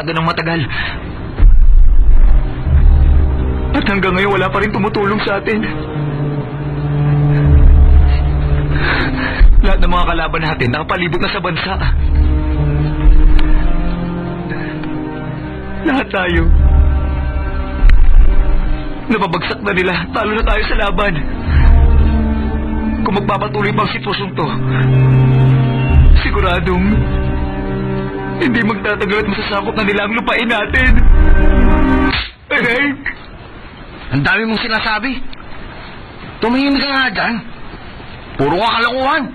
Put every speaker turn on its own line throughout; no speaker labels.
masyado ng matagal. At hanggang ngayon wala pa rin tumutulong sa atin. Lahat ng mga kalaban natin nakapalibot na sa bansa. Lahat tayo. Napabagsak na nila. Talo na tayo sa laban. Kung magpapatuloy pang sitwasyong to, siguradong hindi magtatagal at masasakop na nila ang lupain natin. Aray!
Ang dami mong sinasabi. Tumahimik ka nga dyan. Puro ka kalokohan.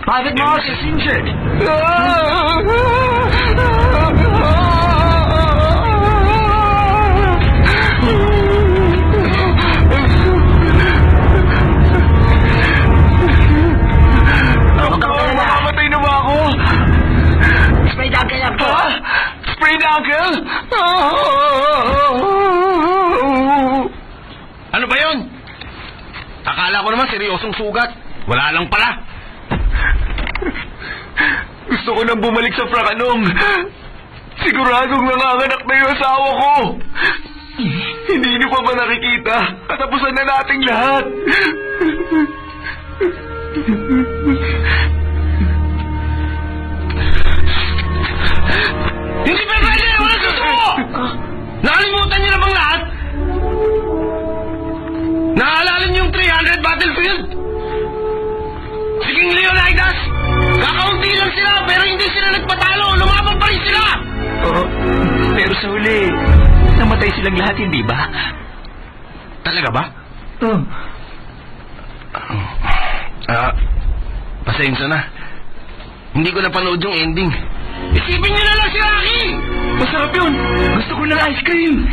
Private Marcus, injured. Mamamatay na ba ako?
Spray the uncle lang po.
Spray the uncle?
Ano ba yun? Akala ko naman seryosong sugat. Wala lang pala.
Gusto ko nang bumalik sa Frakanong. Siguradong nanganganak na yung asawa ko. Hindi niyo pa ba nakikita? Katapusan na nating lahat.
Hindi pa pwede! Walang susuko! Nakalimutan niyo na bang lahat? Naaalala niyo yung 300 battlefield? Siging Leonidas! Kakaunti lang sila pero hindi sila nagpatalo! Lumaban pa rin sila!
Oo, pero sa huli, namatay silang lahat, hindi ba?
Talaga ba?
Oo.
Pasensya na. Hindi ko napanood yung ending. Isipin niyo na lang si Rocky!
Masarap yun! Gusto ko ng ice cream!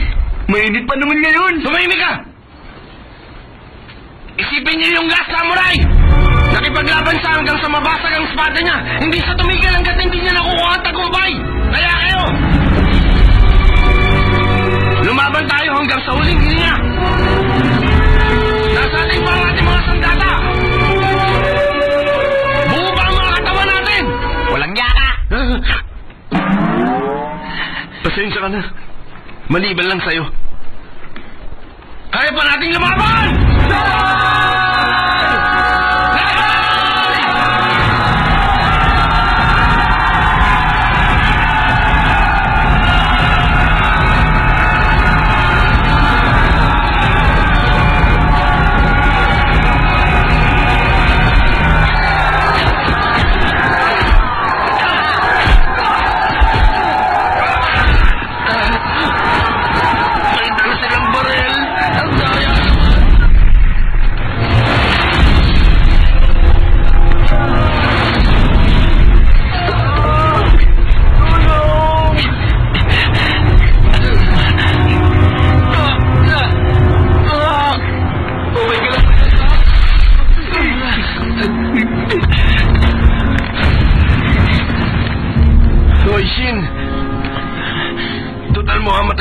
Mainit pa naman ngayon!
Tumahimik ka! Isipin niyo yung Last Samurai! Nakipaglaban siya hanggang sa mabasag ang espada niya. Hindi siya tumigil hanggat hindi niya nakukuha ang tagumpay. Kaya kayo, lumaban tayo hanggang sa huling hininga. Nasa atin pa ang ating mga sandata. Buo ba ang mga katawan natin?
Walang yaka!
Pasensya ka na. Maliban lang sa'yo. Kaya pa nating lumaban!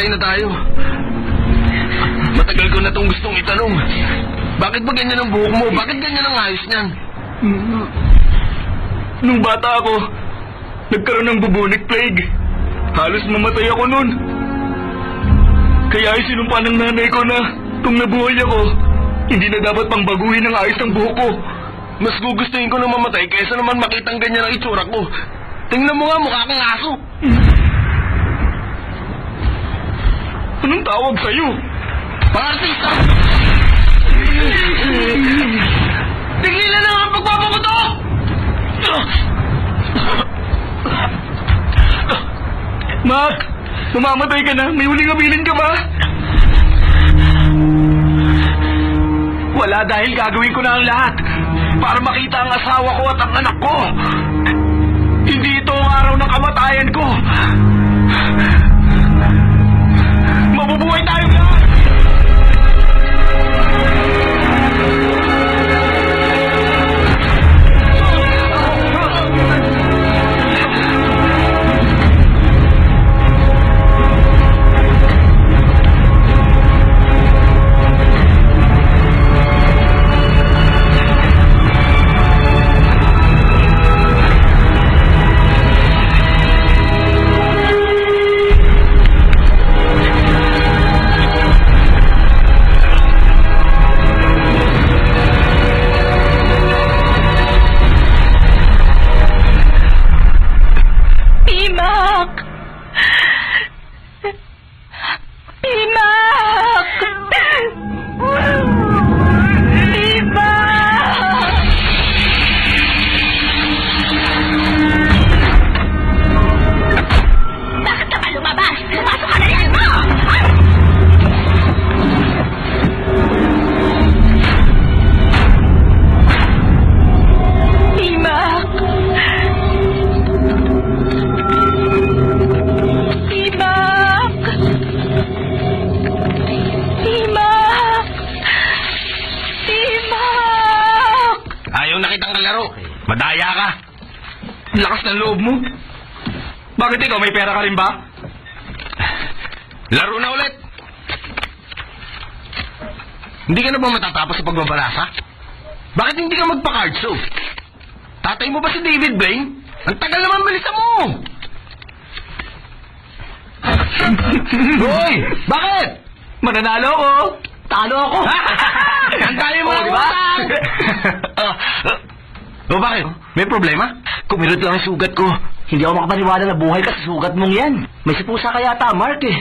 Na tayo. Matagal ko na itong gustong itanong. Bakit ba ganyan ang buhok mo? Bakit ganyan ang ayos niyan?
Nung bata ako, nagkaroon ng bubonic plague. Halos mamatay ako nun. Kaya ay sinumpa ng nanay ko na kung nabuhay ako, hindi na dapat pang baguhin ang ayos ng buhok ko.
Mas gugustuhin ko na mamatay kaysa naman makitang ganyan ang itsura ko. Tingnan mo nga, mukha kang aso.
Anong tawag sa'yo?
Pangartista! Tigilan na ang pagpapakuto!
Mac! Mamamatay ka na. May huling abilin ka ba? Wala, dahil gagawin ko na ang lahat para makita ang asawa ko at ang anak ko. Hindi ito ang araw ng kamatayan ko. Mabubuhay tayong lahat!
na kitang kalaro. Madaya ka.
Lakas ng loob mo. Bakit ikaw, may pera ka rin ba?
Laro na ulit. Hindi ka na ba matatapos sa pagbabalasa? Bakit hindi ka magpa-card show? Tatay mo ba si David Blaine? Ang tagal naman, bilisan mo! Hoy! Bakit?
Mananalo ko. Talo ako.
Ang dami mo ng
diba?
utang! O bakit? May problema?
Kumirot lang ang sugat ko. Hindi ako makapaniwala na buhay ka sa sugat mong yan. May sipusa ka yata, Mark eh.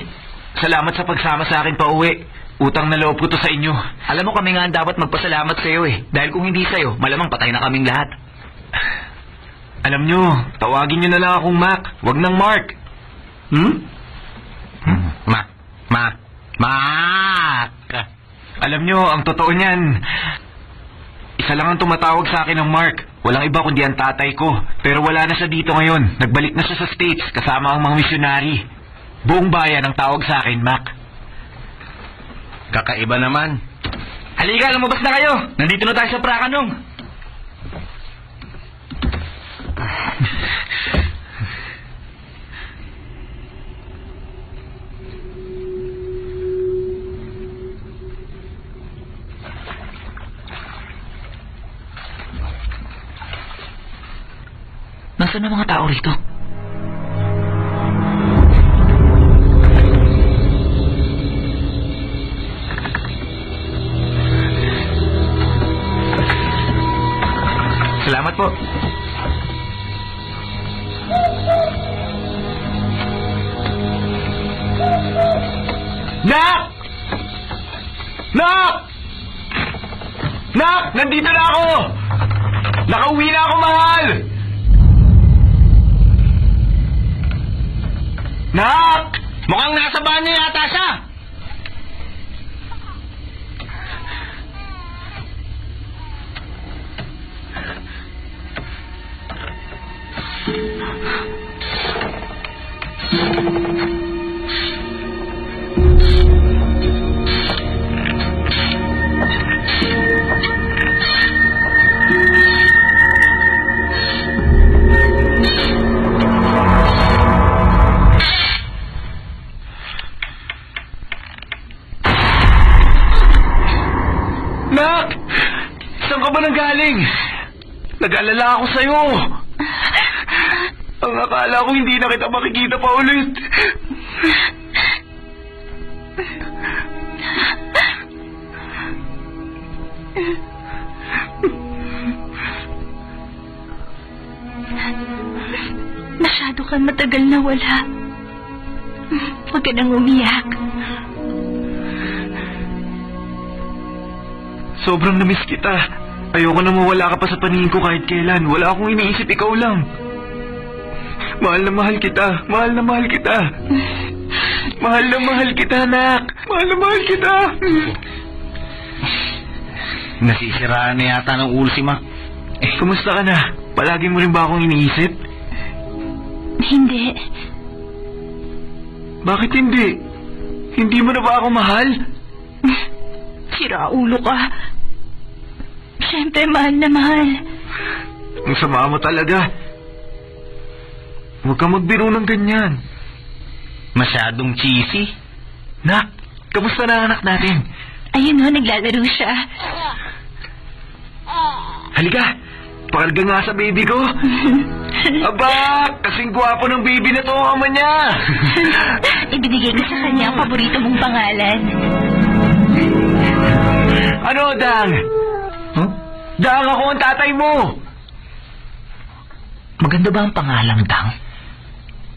Salamat sa pagsama sa akin pa uwi. Utang na loob ko to sa inyo. Alam mo, kami nga ang dapat magpasalamat sa iyo eh. Dahil kung hindi sa'yo, malamang patay na kaming lahat. Alam nyo, tawagin nyo na lang akong Mac. Wag nang Mark.
Mac!
Alam nyo, ang totoo niyan, isa lang ang tumatawag sa akin ng Mark. Walang iba kundi ang tatay ko. Pero wala na siya dito ngayon. Nagbalik na siya sa States kasama ang mga misyonary. Buong bayan ang tawag sa akin, Mac.
Kakaiba naman.
Halika, lumabas na kayo. Nandito na tayo sa Prakanong. Nasaan ang mga tao rito? Salamat po. Nak! Nak! Nak! Nandito na ako! Nakauwi na ako, mahal! Nak!
Mukhang nasa banyo yata siya!
Nak! Saan ka ba nanggaling? Nag-alala ako sa'yo. Ang akala ko hindi na kita makikita pa ulit.
Masyado kang matagal na wala. Huwag ka nang umiyak.
Sobrang namiss kita. Ayoko na mawala ka pa sa paningin ko kahit kailan. Wala akong iniisip, ikaw lang. Mahal na mahal kita. Mahal na mahal kita. Mahal na mahal kita, Nak. Mahal na mahal kita.
Nasisiraan na yata ng ulo si Mac.
Kumusta ka na? Palagi mo rin ba akong iniisip?
Hindi.
Bakit hindi? Hindi mo na ba ako mahal?
Sira ulo ka. Siyempre, mahal na mahal.
Ang sama mo talaga. Huwag kang magbiro ng ganyan.
Masyadong cheesy.
Nak, kamusta na ang anak natin?
Ayun o, naglalaro siya.
Halika, pakalga nga sa baby ko. Aba, kasing gwapo ng baby na to ang ama niya.
Ibinigay ko sa kanya ang paborito mong pangalan.
Ano, Dang? Huh? Dang, ako ang tatay mo. Maganda ba ang pangalang Dang?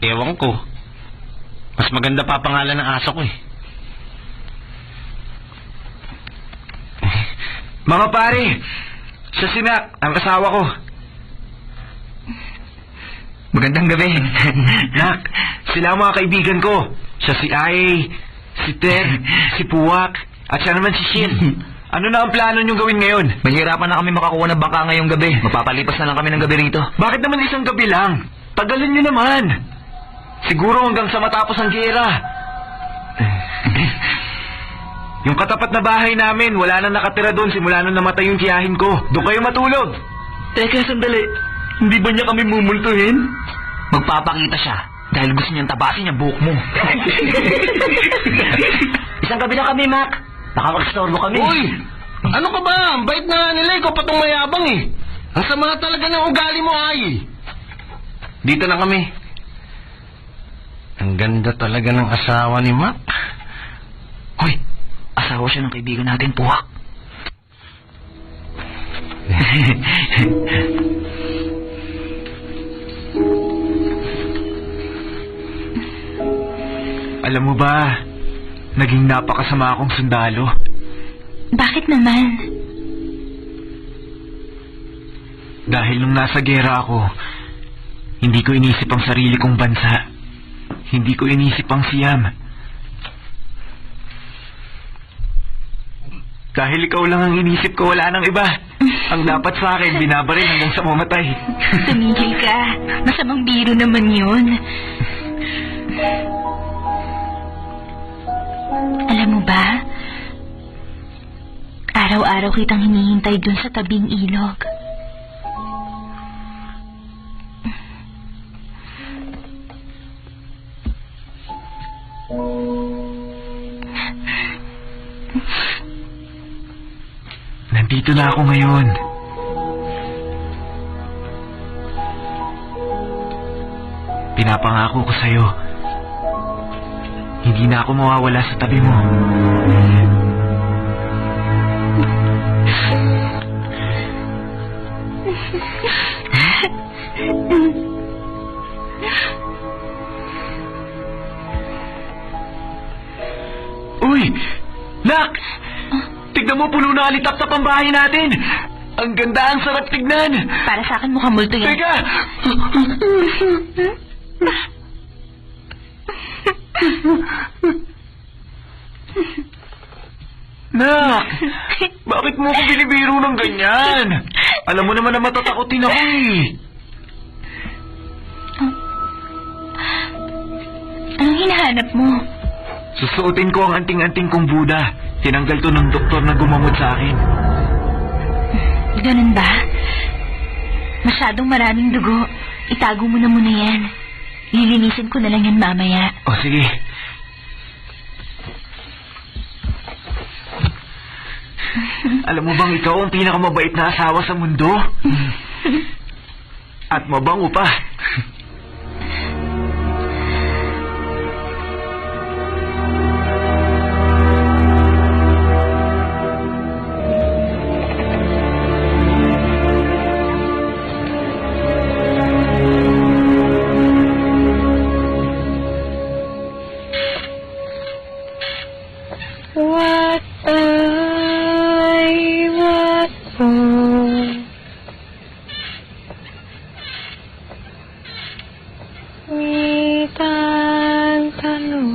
Ewan ko. Mas maganda pa pangalan ng aso ko eh.
Mga pare, siya si Nak, ang asawa ko. Magandang gabi. Nak, sila ang mga kaibigan ko. Siya si Ay, si Ted, si Puwak, at siya naman si Shin. Ano na ang plano niyong gawin ngayon? Mahirapan na kami makakuha ng bangka ngayong gabi. Mapapalipas na lang kami ng gabi rito. Bakit naman isang gabi lang? Tagalin niyo naman. Siguro hanggang sa matapos ang giyera. Yung katapat na bahay namin, wala na nakatira doon simula nung namatay yung tiyahin ko. Doon kayo matulog. Teka, sandali. Hindi ba niya kami mumultuhin?
Magpapakita siya dahil gusto niyang tabasin yung buhok mo.
Isang gabi na kami, Mac. Baka mag-storbo kami.
Uy! Ano ka ba? Ang bait na nga nila, ikaw pa tong mayabang eh. Ang sama talaga ng ugali mo ay. Dito na kami. Ang ganda talaga ng asawa ni Mac.
Hoy, asawa siya ng kaibigan natin, Puwak.
Alam mo ba, naging napakasama akong sundalo.
Bakit naman?
Dahil nung nasa gera ako, hindi ko inisip ang sarili kong bansa. Hindi ko inisip ang siyam. Dahil ikaw lang ang inisip ko, wala nang iba. Ang dapat sa akin, binabaril hanggang sa mamatay.
Tumigil ka. Masamang biro naman yun. Alam mo ba? Araw-araw kitang hinihintay dun sa tabing ilog.
Nandito na ako ngayon. Pinapangako ko sa'yo, hindi na ako mawawala sa tabi mo. Uy! Nak! Tignan mo, puno na alitap-tap ang bahay natin! Ang ganda, ang sarap tignan!
Para sa akin mukhang multo yan.
Teka! Nak! Bakit mo ako binibiro ng ganyan? Alam mo naman na matatakotin ako eh.
Anong hinahanap mo?
Susuotin ko ang anting-anting kong Buddha. Tinanggal to ng doktor na gumamot sa akin.
Ganun ba? Masyadong maraming dugo. Itago mo na muna yan. Lilinisin ko na lang yan mamaya.
O sige. Alam mo bang ikaw ang pinakamabait na asawa sa mundo? At mabango pa.
What I want for me tantanong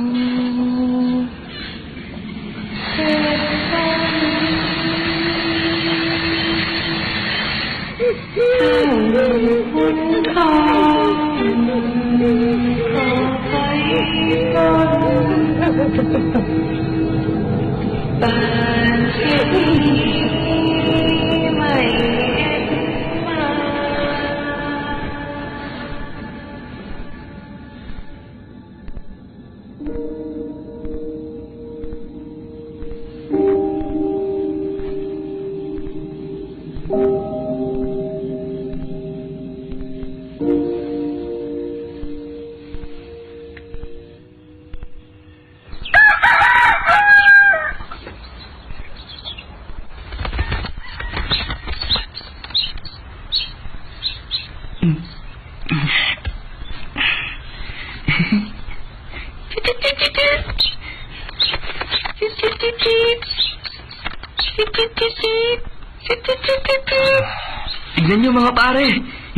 Tignan niyo mga pare.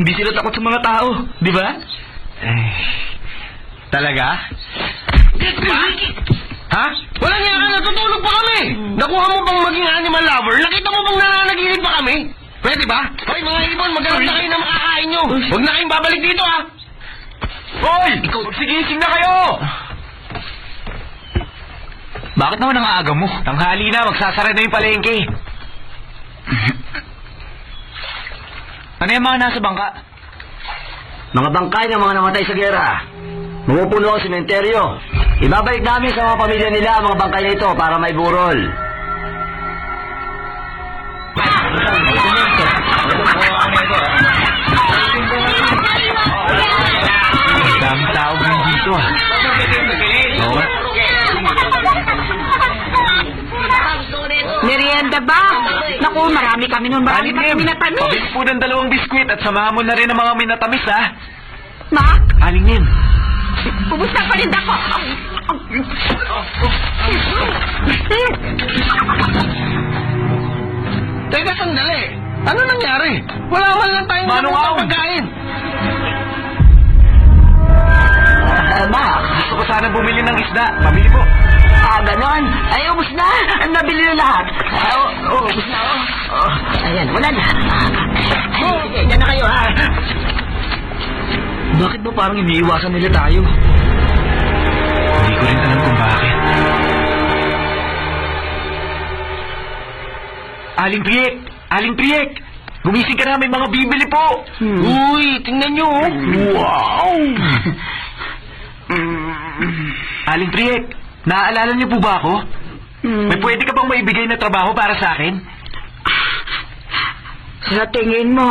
Hindi sila takot sa mga tao. Di ba? Talaga?
Ha? Wala niya ka, natutulog pa kami! Nakuha mo bang maging animal lover? Nakita mo bang nananaginip pa kami? Pwede ba? Hoy mga ibon, maghanap na kayo na makakain nyo! Huwag na kayong babalik dito ha!
Hoy! Magsigising na kayo! Bakit naman ang aga mo? Tanghali na, magsasara na yung palengke.
Ano yung mga nasa bangka?
Mga bangkay ng mga namatay sa gera. Mapupuno ang sementeryo. Ibabalik namin sa mga pamilya nila ang mga bangkay na ito para maiburol.
Daming tao rin dito ah. Oo nga.
Merienda ba? Naku, marami kami nun. Marami kami minatamis.
Pabili po ng 2 biskwit at samahan mo na rin ang mga minatamis ha.
Mac,
Aling Nim.
ubus na palinda ko.
Teka, sandali. Ano nangyari? Wala man lang tayong
Manong
napunta
Aw.
pagkain.
Ma,
Gusto ko sana bumili ng isda. Pabili po.
ganon. Ay, ubus na. Nabili na lahat. Ubus na. Ayan, wala na. Sige, dyan na kayo, ha?
Bakit ba parang iniiwasan nila tayo? Hindi ko rin alam kung bakit. Aling Priek! Aling Priek! Gumising ka na, may mga bibili po!
Uy, tingnan nyo. Oh.
Wow! Aling Priek, naaalala niyo po ba ako? May pwede ka bang maibigay na trabaho para sa akin?
Sa tingin mo,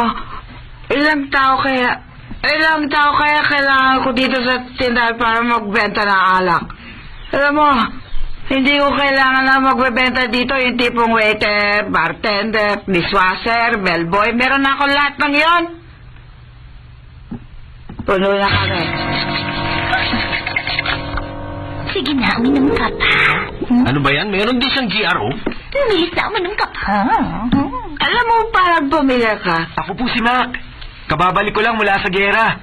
ilang tao kaya kailangan ko dito sa tindahan para magbenta ng alak? Alam mo, hindi ko kailangan na magbebenta dito yung tipong waiter, bartender, dishwasher, bellboy. Meron na ako lahat ng yon. Puno na kami.
Sige na, uminom ka pa.
Ano ba yan? Meron din siyang GRO?
Lumilis na, uminom ka pa.
Alam mo, parang bumili ka.
Ako po si Mac. Kababalik ko lang mula sa gera.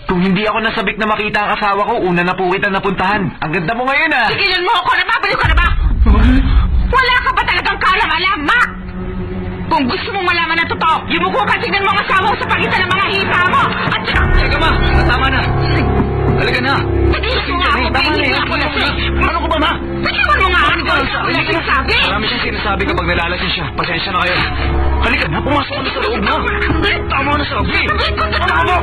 Kung hindi ako nasabik na makita ang asawa ko, una na po kita napuntahan. Ang ganda mo ngayon ah!
Tigilan mo ako, nababaliw ka na ba? Wala ka ba talagang kaalam-alam, Ma? Kung gusto mong malaman na totoo, yumuko ka tingnan mo ang asawa mo sa pagitan ng mga hita mo. At
Teka ma, tama na. Halika na.
Tigilan mo nga ako,
Tama na
hindi
yan.
ako lasing.
Ano ko ba ma?
Tigilan mo nga ako, hindi ako lasing sabi.
Marami siyang sinasabi kapag nalalasing siya. Pasensya na kayo. Halika na, pumasok ka na sa loob na. Tama na sabi. Ano?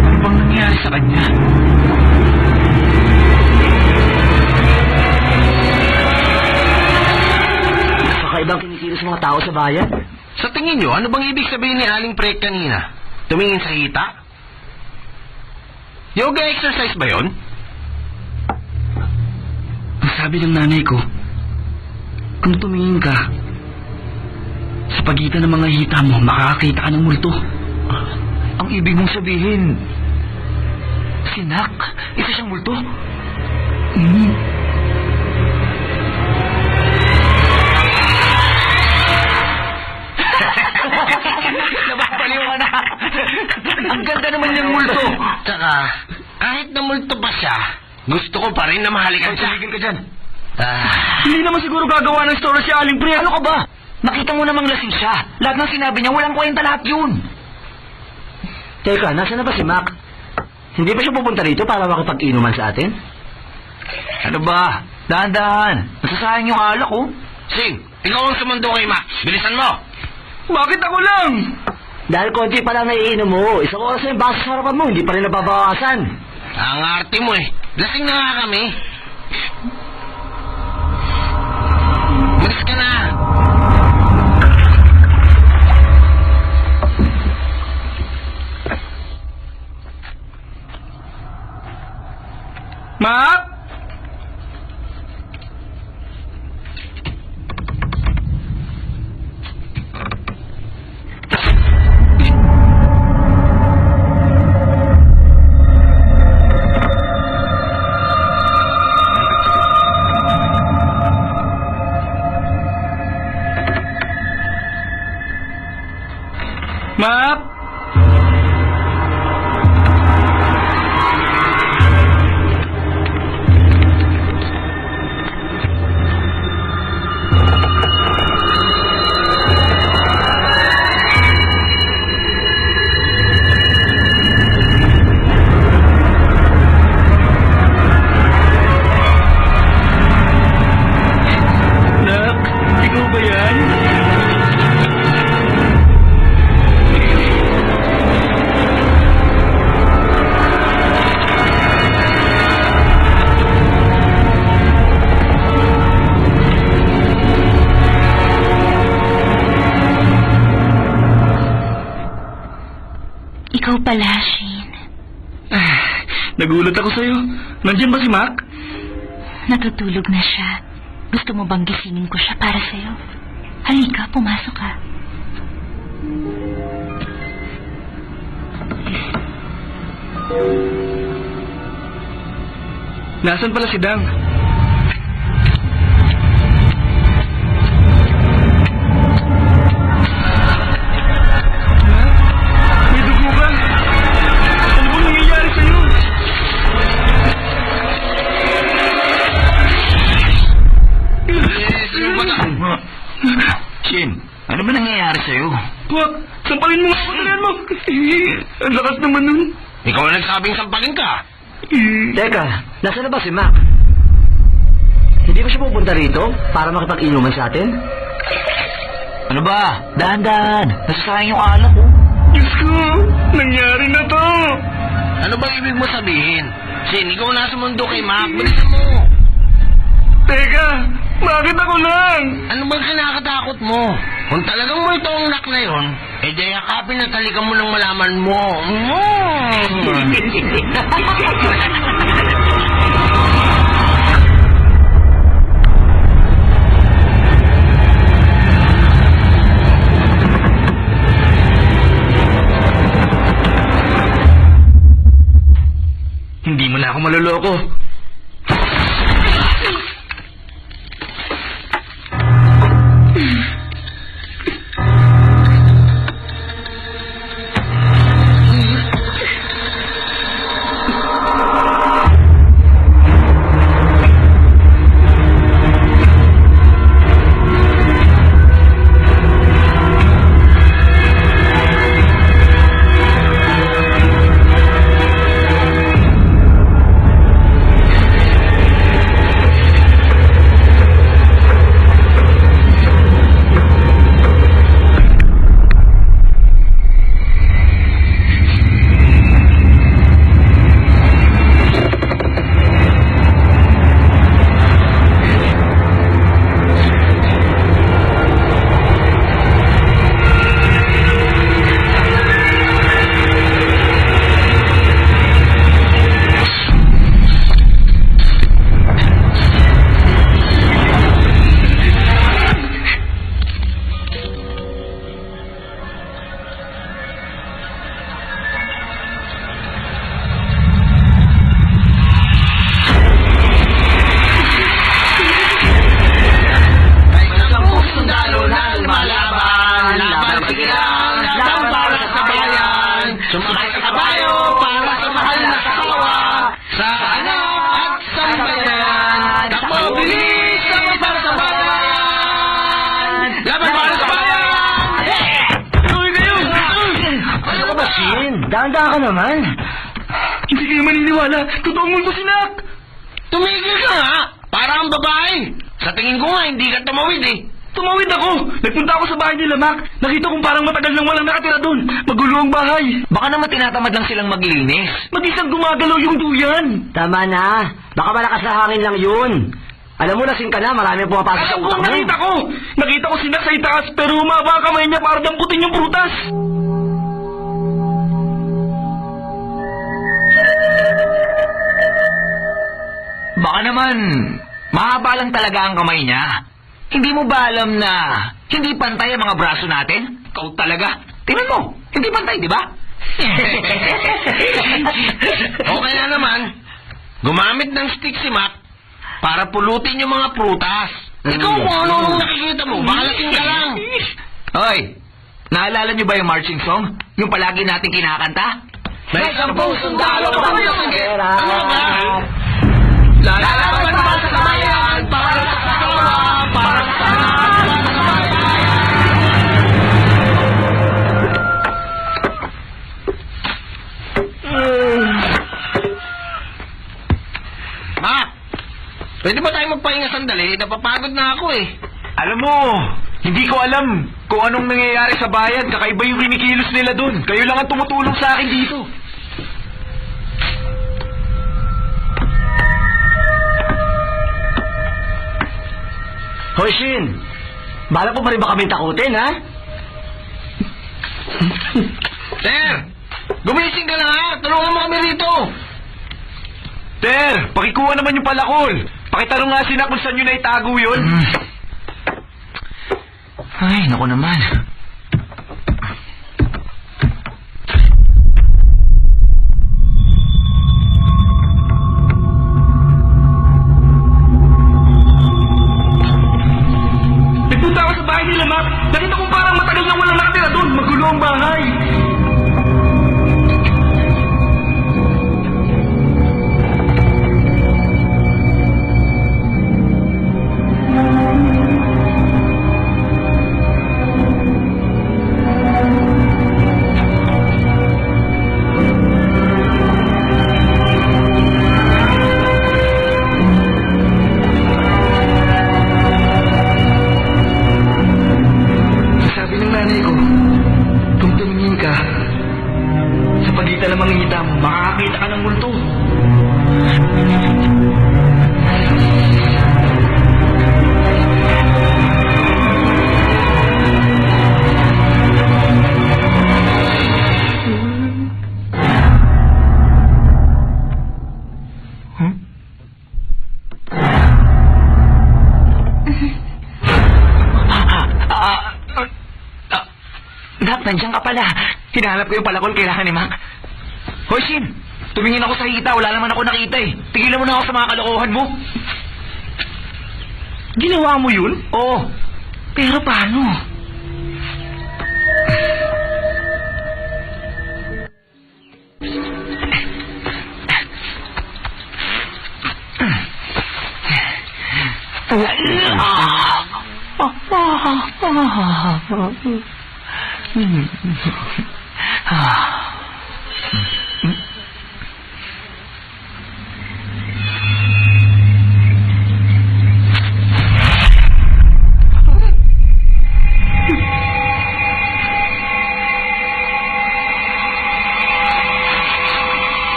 Ano bang nangyari sa kanya?
Kakaibang kinikilos mga tao sa bayan.
Sa tingin nyo, ano bang ibig sabihin ni Aling Prek kanina? Tumingin sa hita? Yoga exercise ba yon?
Ang sabi ng nanay ko, kung tumingin ka, sa pagitan ng mga hita mo, makakakita ka ng multo. Ang ibig mong sabihin, si Nak, isa siyang multo? Nababaliw ka na. Ang ganda naman yung multo.
Tsaka, kahit na multo pa siya, gusto ko pa rin na mahalikan siya.
Tumigil ka dyan.
Hindi naman siguro gagawa ng story si Aling Priek.
Ano ka ba? Nakita mo namang lasing siya. Lahat ng sinabi niya, walang kwenta lahat yun.
Teka, nasa na ba si Mac? Hindi ba siya pupunta rito para makipag-inuman sa atin?
Ano ba? Dahan-dahan. Nasasayang yung alak, oh.
Sing, ikaw ang sumundo kay Mac. Bilisan mo.
Bakit ako lang? Dahil konti pa lang naiinom mo. Isang oras na yung baso sa harapan mo, hindi pa rin nababawasan.
Ang arte mo eh. Lasing na nga kami. Malis ka na.
Mac?
Ikaw pala, Shane.
Nagulat ako sa'yo. Nandiyan ba si Mac?
Natutulog na siya. Gusto mo bang gisingin ko siya para sa'yo? Halika, pumasok ka.
Nasaan pala si Dang? May dugo ka. Ano ba nangyayari sa'yo?
Sino ba ka?
Shin, ano ba nangyayari sa'yo?
Wak, sampalin mo nga ako mo. Ang lakas naman nun.
Ikaw ang nagsabing sampalin ka.
Teka, nasaan na ba si Mac? Hindi ba siya pupunta rito para makipag-inuman sa atin? Ano ba? Dahan-dahan. Nasasayang yung alak ko.
Diyos ko, nangyari na to.
Ano bang ibig mo sabihin? Shin, ikaw nasa mundo kay Mac. Bilisan mo.
Teka, bakit ako lang?
Ano bang kinakatakot mo? Kung talagang mo itong nak na yun, eh di yakapin at talikan mo ng malaman mo.
Hindi mo na ako maloloko.
Sumakay sa kabayo para sa mahal na kasawa, sa anak at sa bayan. Takbo, bilis, laban para sa bayan! Laban para sa bayan!
Tuloy kayo!
Ano ka ba, Shin? Dahan-dahan ka naman.
Hindi kayo maniniwala. Totoong multo si Nak.
Tumigil ka nga! Para ang babae! Sa tingin ko nga, hindi ka tumawid eh.
Tumawid ako. Nagpunta ako sa bahay nila, Mac. Nakita kong parang matagal nang walang nakatira doon. Magulo ang bahay.
Baka naman tinatamad lang silang maglinis.
Mag-isang gumagalaw yung duyan.
Tama na. Baka malakas na hangin lang yun. Alam mo, lasing ka na. Marami pumapasok sa
Alam ko,
utak mo.
nakita ko. Nakita ko si Nak sa itaas, pero humaba ang kamay niya para damputin yung prutas.
Baka naman, mahaba lang talaga ang kamay niya. Hindi mo ba alam na hindi pantay ang mga braso natin? Ikaw talaga. Tingnan mo, hindi pantay, di ba?
Okay na naman. Gumamit ng stick si Mac para pulutin yung mga prutas. Ikaw kung ano nakikita mo, bakalasing ka lang.
Hoy, naalala niyo ba yung marching song? Yung palagi natin kinakanta?
May 10 sundalo pa kami sa gera.
Lalaban para sa bayan, para sa kasawa, para sa
Mac, pwede ba tayo magpahinga sandali? Napapagod na ako eh.
Alam mo, hindi ko alam kung anong nangyayari sa bayan. Kakaiba yung kinikilos nila dun. Kayo lang ang tumutulong sa akin dito.
Hoy, Shin! Bala po pa rin ba kami takutin, ha?
Sir, Gumising ka na nga! Tulungan mo kami rito!
Ter, pakikuha naman yung palakol. Pakitanong nga sila kung saan nyo na itago yun.
Ay, naku naman.
Nagpunta ako sa bahay nila, Mac. Nakita ko parang matagal na walang nakatira doon. Magulo ang bahay.
Sabi ng nanay ko, kung tumingin ka, sa pagitan ng mga ngita mo, makakakita ka ng multo. Nak, nandiyan ka pala. Hinahanap ko yung palakol kailangan ni Mac. Hoy, Shin! Tumingin ako sa hita. Wala naman ako nakita eh. Tigilan mo na ako sa mga kalokohan mo.
Ginawa mo yun?
Oo. Pero paano?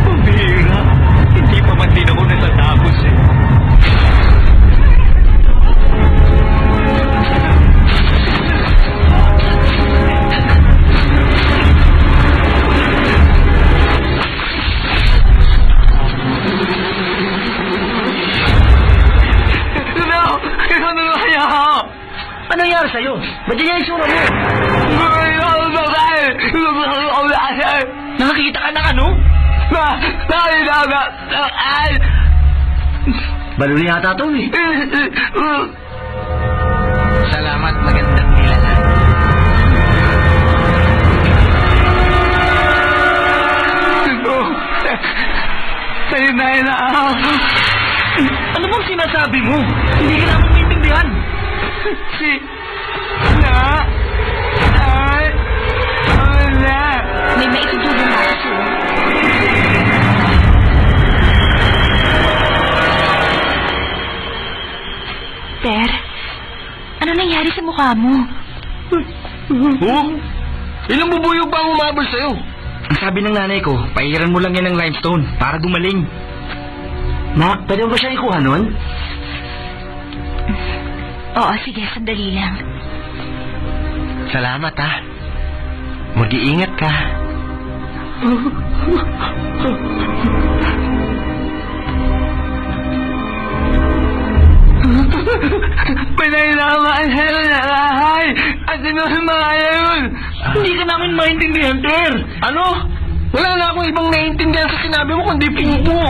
Pambihira. Hindi pa man din ako natatapos eh.
Ano nangyari sa'yo? Ba't yan yung sura mo? Nakakita ka ng ano? Baluli yata ito eh.
Salamat, magandang nilalang.
Sa'yo na yun
Ano bang sinasabi mo? Hindi ka namin maintindihan.
May maitutulong ako sa'yo. Ter, ano nangyari sa mukha mo?
Oh? Ilang bubuyog ba ang umabol sa'yo?
Ang sabi ng nanay ko, pairan mo lang yan ng limestone para gumaling. Mac, pwede mo ba siya ikuha nun?
Oo, sige, sandali lang.
Salamat ha. Mag-iingat ka.
Pinailangan sa'yo na lahay at sinusun mga yun.
Hindi ka namin maintindihan, Ter.
Ano? Wala na akong ibang naiintindihan sa sinabi mo kundi pupo.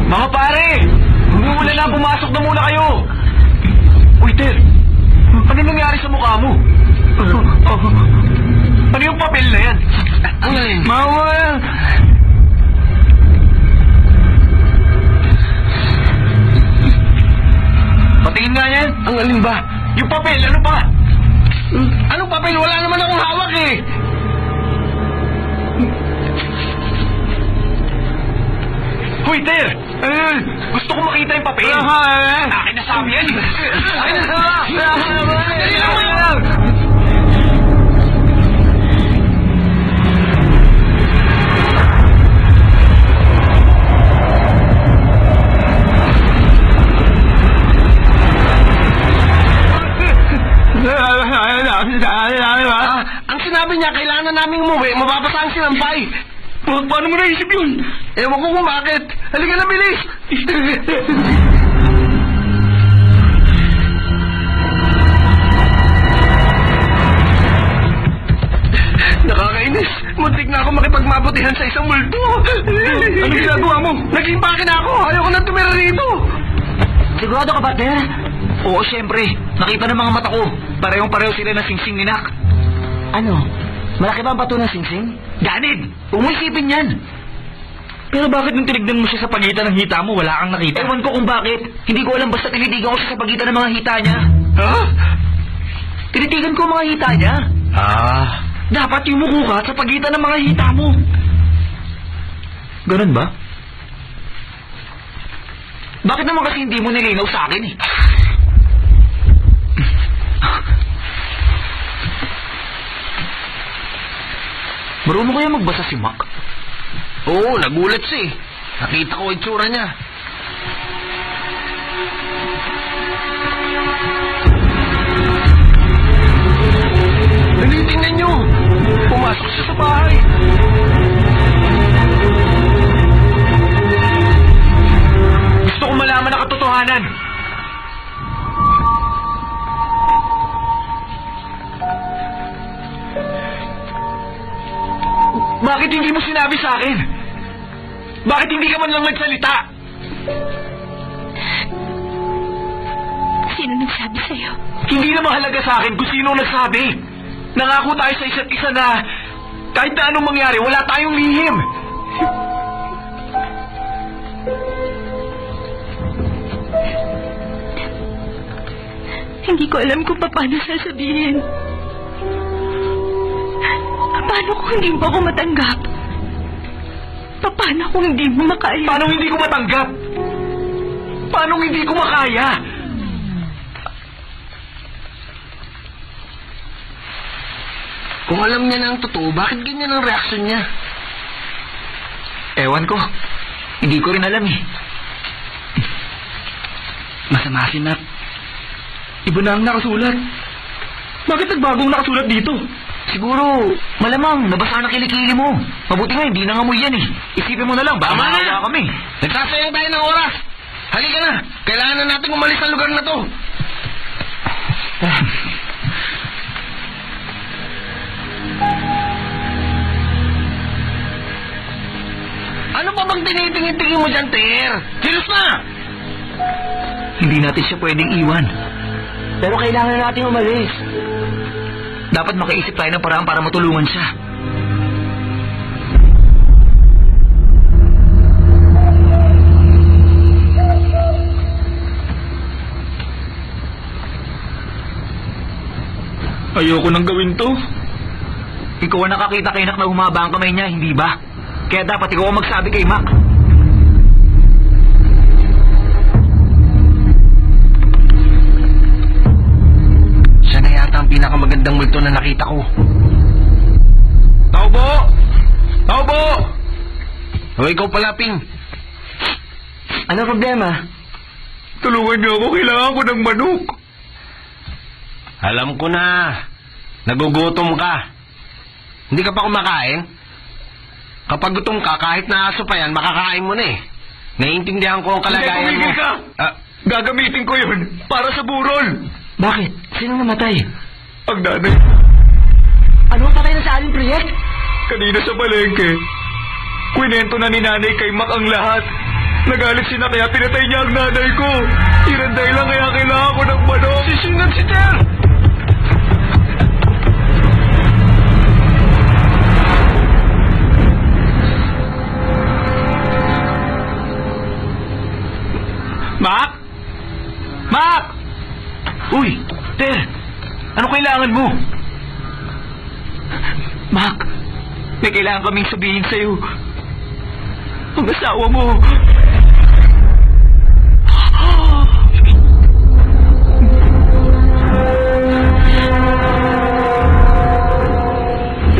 Mga pare! Umuulan na, pumasok na muna kayo! Uy, Ter! Ano nangyari sa mukha mo? Ano yung papel na yan?
Ano yun?
Mawala!
patingin nga yan.
Ang alin ba?
Yung papel, ano pa?
Anong papel? Wala naman akong hawak eh.
Hoy, Ter! Gusto ko makita yung papel. Akin na sabi yan. Akin na sabi. Dali lang.
Ang sinabi niya, kailangan naming umuwi, mababasa ang sinampay.
Paano mo naisip yun?
Ewan ko kung bakit. Halika na, bilis! Nakakainis. Muntik na ako makipagmabutihan sa isang multo.
Anong ginagawa mo?
Nag-impake na ako. Ayoko na tumira rito.
Sigurado ka ba, Ter? Oo, syempre. Nakita ng mga mata ko. Parehong-pareho sila ng singsing ni Nak. Ano? Malaki ba ang bato ng singsing? Ganid! Huwag mo isipin yan.
Pero bakit nung tinignan mo siya sa pagitan ng hita mo, wala kang nakita?
Ewan ko kung bakit. Hindi ko alam basta tinitigan ko siya sa pagitan ng mga hita niya.
Ha?
Tinitigan ko ang mga hita niya.
Dapat yumuko ka sa pagitan ng mga hita mo. Ganun ba?
Bakit naman kasi hindi mo nilinaw sa akin eh? Marunong kaya magbasa si Mac?
Oo, nagulat siya eh. Nakita ko itsura niya. Tingnan niyo. Pumasok siya sa bahay.
Gusto ko malaman ang katotohanan. Bakit hindi mo sinabi sa akin? Bakit hindi ka man lang nagsalita?
Sino nagsabi sa'yo?
Hindi na mahalaga sa akin kung sino nagsabi. Nangako tayo sa isa't isa na kahit na anong mangyari, wala tayong lihim.
Hindi ko alam kung paano sasabihin. Paano kung hindi mo ako matanggap? Paano kung hindi mo makaya?
Paano hindi ko matanggap? Paano hindi ko makaya?
Kung alam niya na ang totoo, bakit ganyan ang reaksyon niya?
Ewan ko. Hindi ko rin alam eh.
Masama si Nak. Iba na ang nakasulat. Bakit nagbagong nakasulat dito?
Siguro, malamang, nabasa na kilikili mo. Mabuti nga, hindi nangamoy yan eh. Isipin mo na lang, baka
Tama na!
makawa kami.
Nagsasayang tayo ng oras. Halika na. Kailangan na natin umalis sa lugar na to. Ano pa bang tinitingin-tingin mo dyan, Ter? Kilos na!
Hindi natin siya pwedeng iwan. Pero kailangan natin umalis. Dapat makaisip tayo ng paraan para matulungan siya.
Ayoko nang gawin to.
Ikaw ang nakakita kay Nak na humaba ang kamay niya, hindi ba? Kaya dapat ikaw ang magsabi kay Mac.
Siya na yata ang pinakamagandang multo na nakita ko.
Tao po! Tao po!
O ikaw pala, Ping.
Ano problema?
Tulungan niyo ako, kailangan ko ng manok.
Alam ko na. Nagugutom ka. Hindi ka pa kumakain? Kapag gutom ka, kahit na aso pa yan, makakain mo na eh. Naiintindihan ko ang kalagayan
Hindi,
mo.
tumigil ka! Gagamitin ko yun para sa burol.
Bakit? Sinong namatay?
Ang nanay,
Ano ang patay na sa aling proyekt?
kanina sa palengke, kwento na ni nanay kay Mac ang lahat. Nagalit siya kaya pinatay niya ang nanay ko. Iranday lang kaya kailangan ko ng manok. Sisingan si Ter! Mac? Mac! kailangan mo? Mac, may kailangan kaming sabihin sa'yo. Ang asawa mo.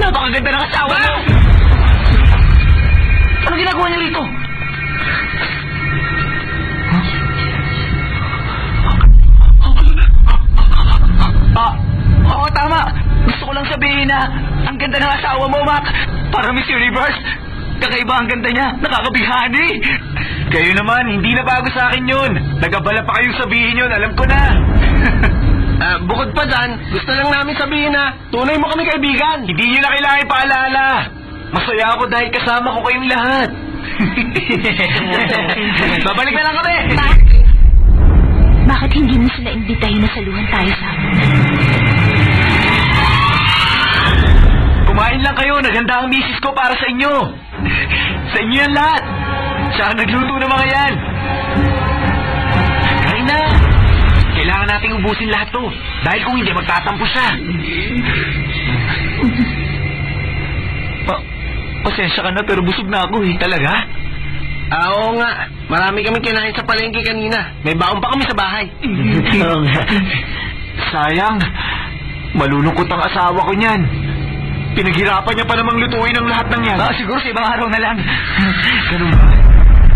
Napakaganda ng asawa mo!
Ano ginagawa niya rito?
Oo, tama. Gusto ko lang sabihin na ang ganda ng asawa mo, Mac. Para Miss Universe. Kakaiba ang ganda niya. Nakakabihani. Kayo naman, hindi na bago sa akin yun. Nagabala pa kayong sabihin yun. Alam ko na.
Bukod pa dyan, gusto lang namin sabihin na tunay mo kami kaibigan.
Hindi nyo na kailangan ipaalala. Masaya ako dahil kasama ko kayong lahat. Babalik na lang kami.
Bakit hindi mo sila imbitahin na saluhan tayo sa amin?
Kumain lang kayo. Naganda ang misis ko para sa inyo. Sa inyo yan lahat. Siya ang nagluto ng mga yan. Kain na. Kailangan nating ubusin lahat to. Dahil kung hindi, magtatampo siya. Pasensya ka na pero busog na ako eh. Talaga?
Oo nga. Marami kami kinain sa palengke kanina. May baon pa kami sa bahay.
Oo nga.
Sayang. Malulungkot ang asawa ko niyan. Pinaghirapan niya pa namang lutuin ang lahat ng yan. Siguro sa ibang araw na lang. Ganun ba?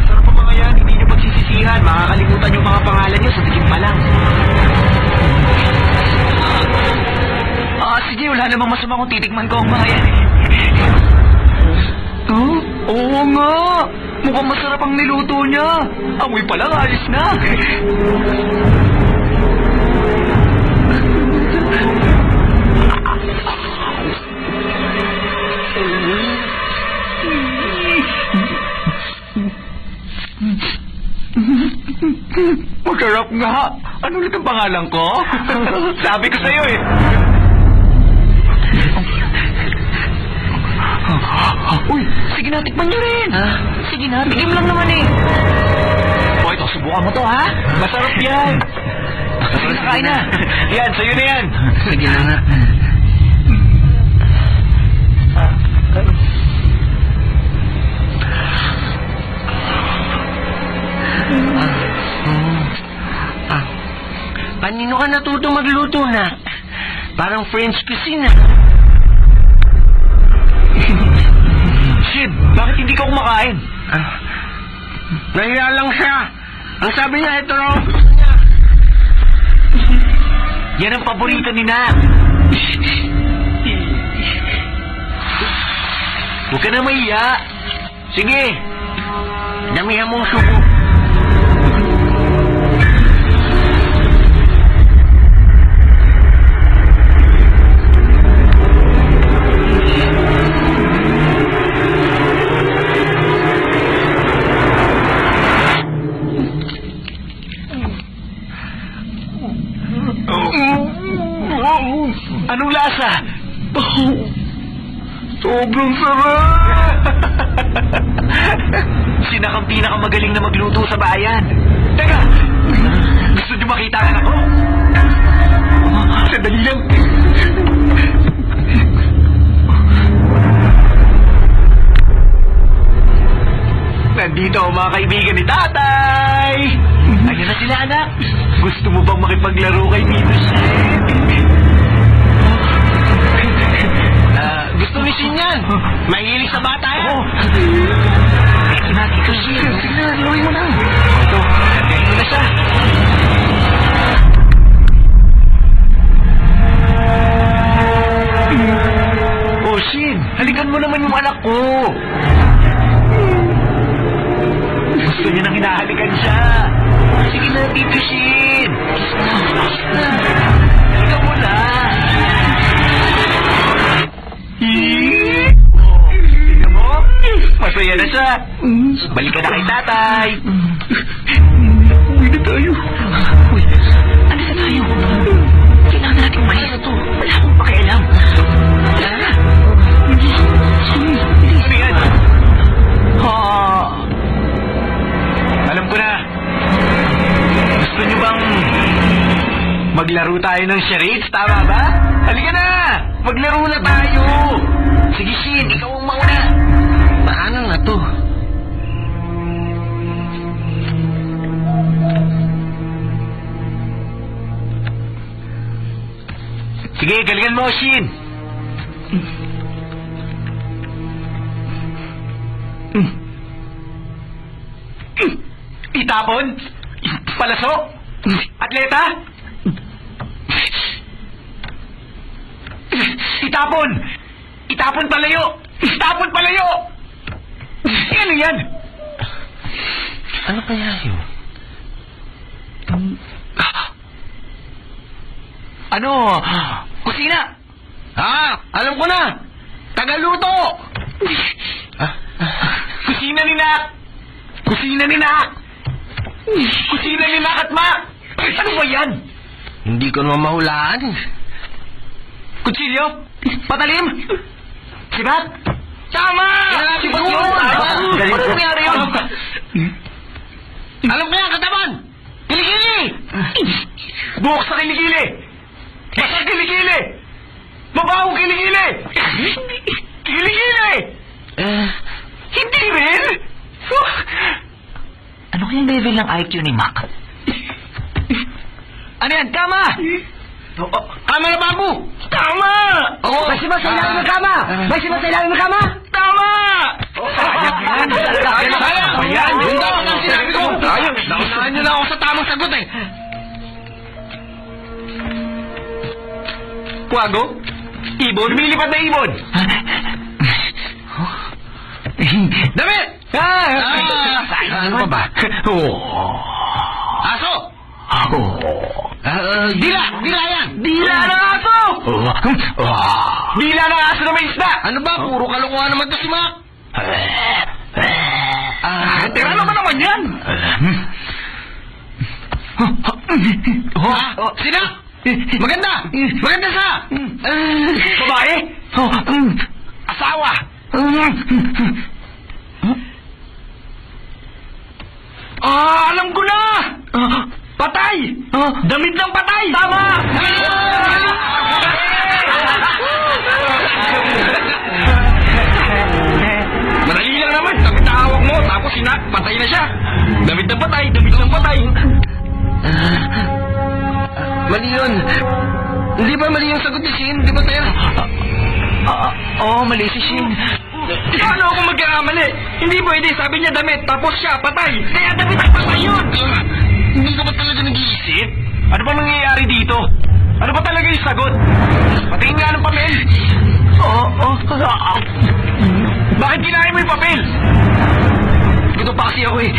Sarap ang mga yan. Hindi niyo pagsisisihan. Makakalimutan yung mga pangalan niyo sa tikim pa lang. Sige. Wala namang masama kung titikman ko ang mga yan. Oo nga. Mukhang masarap ang niluto niya. Amoy pa lang, ayos na. Masarap nga. Ano ulit ang pangalan ko? Sabi ko sa'yo eh. Uy, sige na, tikman nyo rin. Sige na, tikim lang naman eh. O, ito, subukan mo to, ha? Masarap yan. Sige na, kain na. Yan, sa'yo na yan.
Sige na nga. Kanino ka natuto magluto na? Parang French cuisine ah.
Shit, bakit hindi ka kumakain?
Nahiya lang siya. Ang sabi niya, ito raw.
Yan ang paborito ni Nak. Huwag ka na mahiya. Sige.
Damihan mong subo.
Anong lasa? Sobrang sarap! Sinak ang pinakamagaling na magluto sa bayan. Teka! Gusto niyo makita ang ako? Sandali lang. Nandito ang mga kaibigan ni Tatay! Ayan na sila, anak. Gusto mo bang makipaglaro kay Tito Shin?
Gusto ni Shin yan. Mahilig sa bata yan.
Ito na, Tito Shin. Sige na, laruin mo na. Ito, nagayin mo na siya. Oh, Shin, halikan mo naman yung anak ko. Gusto niya nang hinahalikan siya. Sige na, Tito Shin. Kiss na, kiss na. Halikan mo na. Tingnan mo, masaya na siya. Balik ka na kay Tatay. Uwi na tayo. Uy, ano na tayo? Kailangan natin umalis na to. Wala akong pakialam. Wala na. Ano yan? Alam ko na. Gusto niyo bang maglaro tayo ng charades? Tama ba?
Halika na! Maglaro na tayo! Sige, Shin, ikaw ang mauna. Paano na to? Sige, galingan mo, Shin. Itapon? Palaso? Atleta? Itapon! Itapon palayo! Itapon palayo! Ano yan? Ano kaya yun? Ano? Kusina! Alam ko na! Tagaluto! Kusina ni Nak! Kusina ni Nak! Kusina ni Nak at Mak! Ano ba yan? Hindi ko naman mahulaan. Kutsilyo? Patalim? Sibat? Tama! Sibat yun! Ano nangyari yun? Alam ko yan, katawan! Kilikili! Buhok sa kilikili! Basag kilikili! Babaong kilikili! Kilikili! Hindi rin!
Ano kayang level ng IQ ni Mac?
Ano yan? Kama! Kama na bago! Tama!
May siba sa ilalim ng kama! May siba sa ilalim ng kama!
Tama! Ayan! Yun daw ang sinabi ko! Naunahan niyo na ako sa tamang sagot eh! Puwago? Ibon? Lumilipad na ibon! Damit! Ano pa ba? Aso! Dila! Dila yan! Dila ng aso! Dila ng aso na may isda! Ano ba? Puro kalokohan naman to si Mac! Tira naman naman yan! Sina? Maganda! Maganda sa! Babae? Asawa! Alam ko na! Patay! Damit ng patay! Tama! Madali lang naman. Damit na hawak mo, tapos sinak, patay na siya. Damit ng patay, damit ng patay. Mali yun. Hindi ba mali yung sagot ni Shin? Di ba tayo? Oo, mali si Shin. Paano ako magkakamali? Hindi pwede, sabi niya damit, tapos siya, patay. Kaya damit ang patay yun. Hindi ka ba talaga nag-iisip? Ano ba nangyayari dito? Ano ba talaga yung sagot? Patingin nga ng papel. Bakit kinain mo yung papel? Gusto pa kasi ako eh.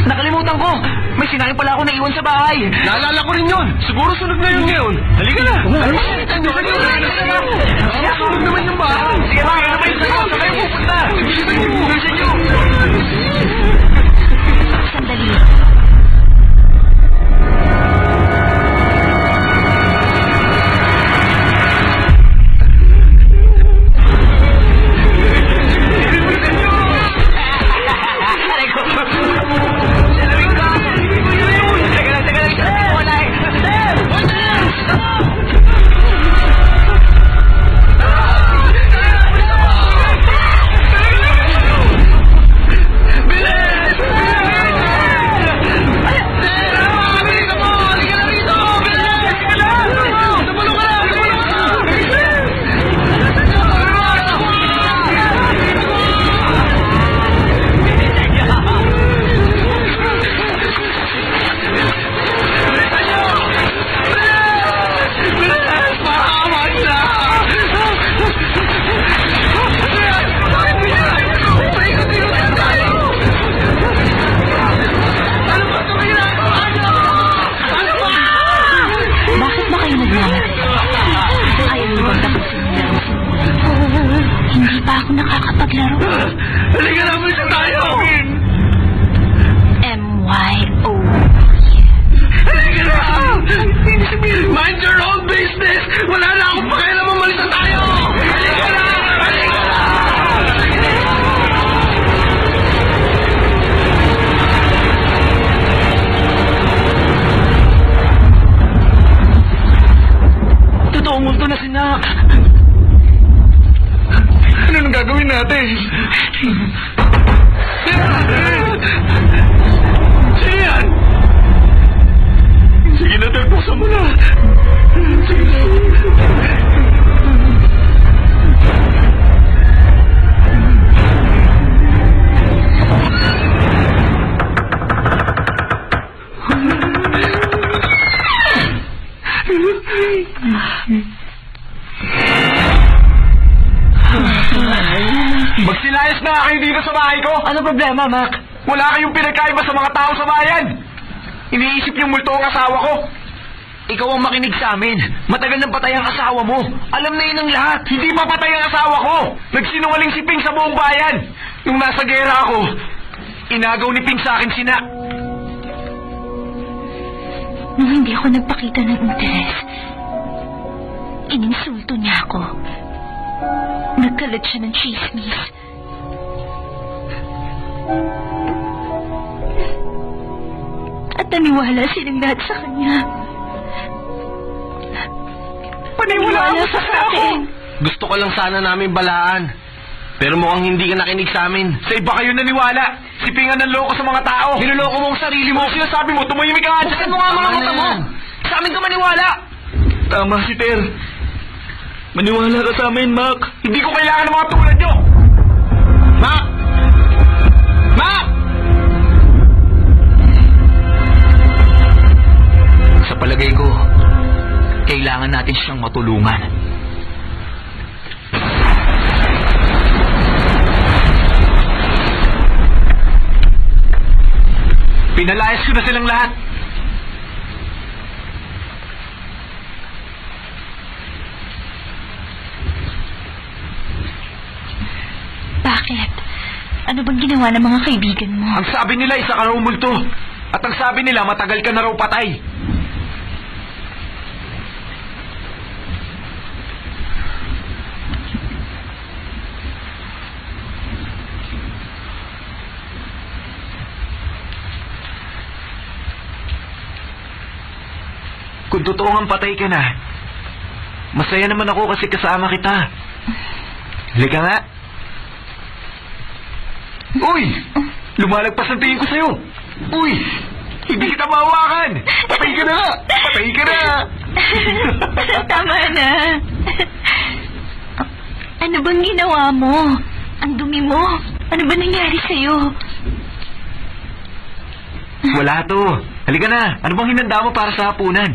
Nakalimutan ko. May sinabi pala ako na iwan sa bahay. Naalala ko rin yun. Siguro sunog na yun ngayon. Halika na. Sunog naman yung bahay. Sige na, ano ba yung sagot? Saan kayo pupunta? Bilisan nyo.
Sandali.
Halika na, bisa tayo!
M-Y-O.
Halika na! Mind your own business! Wala na akong pakialam, umalis na tayo! Halika na! Halika na!
Totoong multo na si anak.
Ano nang gagawin natin?
Sino yan?
Sige na, Tel, buksan mo na. Sige na.
Magsilayas na kayo dito sa bahay ko!
Ano problema, Mac?
Wala kayong pinagkaiba sa mga tao sa bayan! Iniisip yung multo ang asawa ko!
Ikaw ang makinig sa amin. Matagal nang patay ang asawa mo. Alam na yun ang lahat.
Hindi pa patay ang asawa ko! Nagsinungaling si Ping sa buong bayan! Nung nasa gera ako, inagaw ni Ping sa akin sina.
Nung hindi ako nagpakita ng interes, ininsulto niya ako. Nagkalat siya ng chismis. At naniwala silang lahat sa kanya.
Paniwala
sa akin.
Gusto ko lang sana namin balaan. Pero mukhang hindi ka nakinig sa amin. Sa iba kayo naniwala. Si Ping ang nanloko sa mga tao. Niloloko mo ang sarili mo. Sinasabi mo, tumahimik ka nga. Buksan mo nga mga mata mo. Sa amin ka maniwala.
Tama si Ter. Maniwala ka sa amin, Mac.
Hindi ko kailangan ng mga tulad nyo. Ma! Ma!
Sa palagay ko, kailangan natin siyang matulungan.
Pinalayas ko na silang lahat.
Bakit? Ano bang ginawa ng mga kaibigan mo?
Ang sabi nila, isa ka raw multo. At ang sabi nila, matagal ka na raw patay. Kung totoo ang patay ka na, masaya naman ako kasi kasama kita. Halika nga. Uy! Lumalagpas ang tingin ko sa'yo. Uy! Hindi kita mahawakan! Patay ka na! Patay ka na!
Tama na. Ano bang ginawa mo? Ang dumi mo. Ano ba nangyari sa'yo?
Wala to. Halika na. Ano bang hinanda mo para sa hapunan?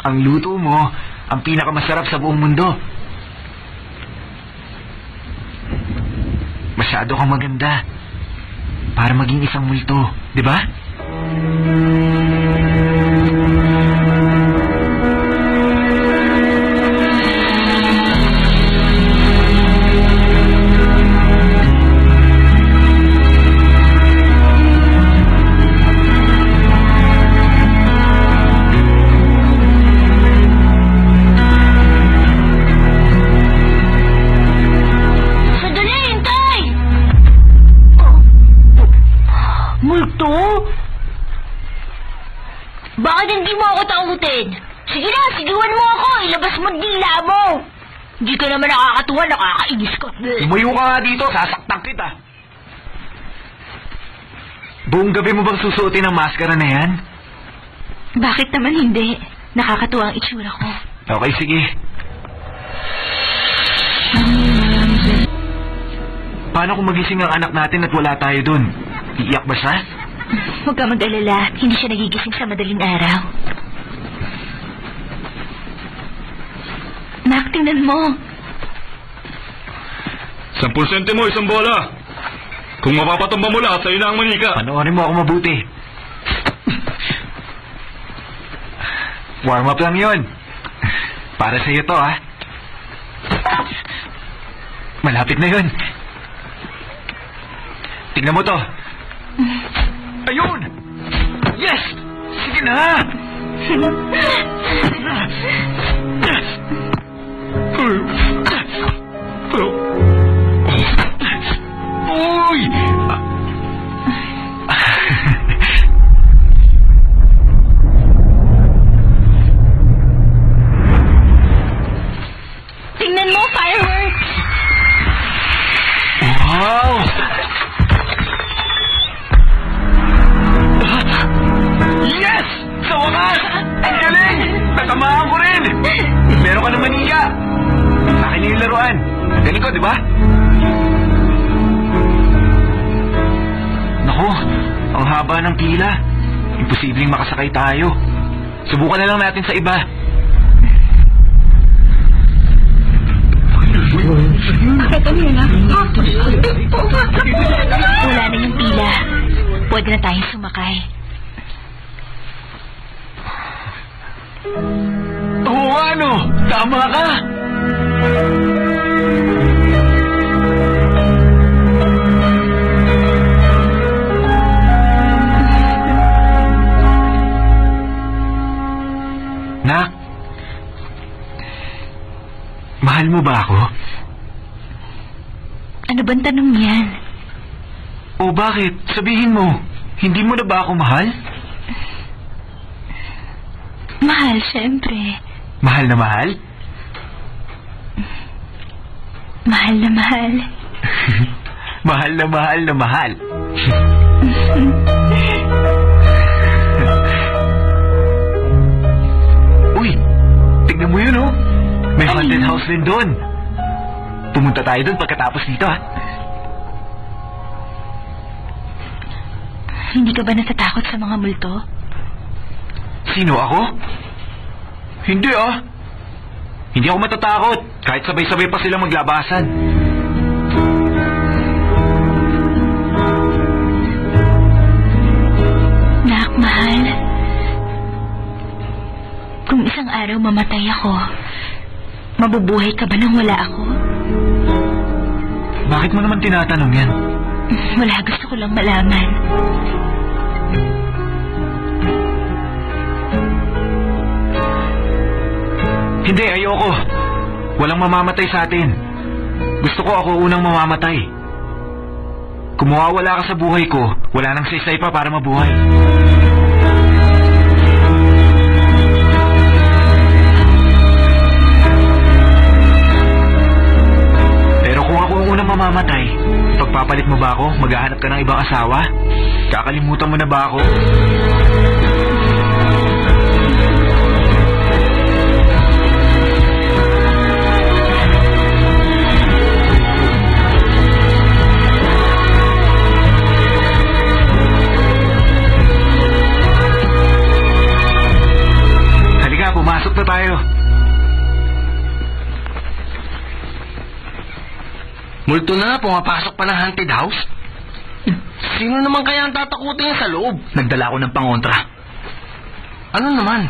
Ang luto mo, ang pinakamasarap sa buong mundo. Masyado kang maganda para maging isang multo, di ba?
Bakit hindi mo ako takutin? Sige na, sigawan mo ako. Ilabas mo dila mo. Hindi ka naman nakakatuwa, nakakainis ka.
Lumayo ka nga dito, sasaktan kita. Buong gabi mo bang susuotin ang maskara na yan?
Bakit naman hindi? Nakakatuwa ang itsura ko.
Okay, sige. Paano kung magising ang anak natin at wala tayo dun? Iiyak ba siya?
Huwag ka mag-alala. Hindi siya nagigising sa madaling araw. Nak, tingnan mo.
10 sentimo, isang bola. Kung mapapatumba mo lahat, sa'yo na ang manika.
Panoorin mo ako mabuti. Warm up lang yun. Para sa'yo to, ha? Malapit na yun. Tingnan mo to. Ayun! Yes! Sige na! Uy!
laruan. Galing ko, di ba? Naku, ang haba ng pila. Imposibleng makasakay tayo. Subukan na lang natin sa iba.
Wala na yung pila. Pwede na tayong sumakay.
Oo, ano? Tama ka! Nak, mahal mo ba ako?
Ano bang tanong yan?
O bakit? Sabihin mo, hindi mo na ba ako mahal?
Mahal, syempre.
Mahal na mahal?
Mahal na mahal.
Mahal na mahal na mahal. Uy, tignan mo yun, oh. May haunted
Ano?
house rin doon. Pumunta tayo doon pagkatapos dito, ha?
Hindi ka ba natatakot sa mga multo?
Sino ako? Hindi, ah. Hindi ako matatakot. Kahit sabay-sabay pa sila maglabasan.
Nak, mahal. Kung isang araw mamatay ako, mabubuhay ka ba nang wala ako?
Bakit mo naman tinatanong yan?
Wala, gusto ko lang malaman.
Hindi, ayoko. Walang mamamatay sa atin. Gusto ko ako unang mamamatay. Kung mawawala ka sa buhay ko, wala nang saysay pa para mabuhay. Pero kung ako ang unang mamamatay, pagpapalit mo ba ako? Maghahanap ka ng ibang asawa? Kakalimutan mo na ba ako? Pumasok na tayo.
Multo na, pumapasok pa ng haunted house? Sino naman kaya ang tatakutin niya sa loob?
Nagdala ako ng pangontra.
Ano naman?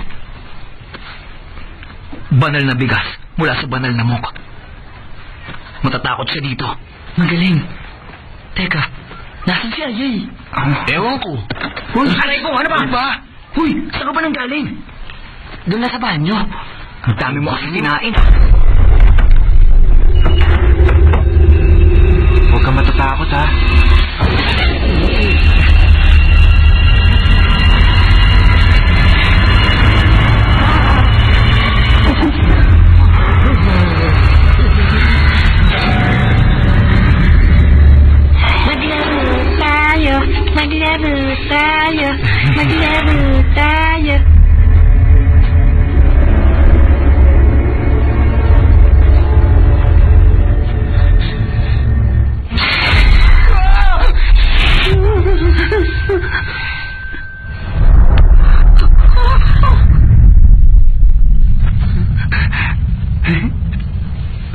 Banal na bigas mula sa banal na mok. Matatakot siya dito. Magaling. Teka, nasan si Ayay?
Ewan ko.
Uy, aray ko, ano ba?
Ano ba?
Huy, saan ka ba nang galing? Doon na sa banyo. Ang dami mo kasi kinain.
Huwag ka matatakot, ha?
Maglaro tayo, maglaro tayo, maglaro tayo.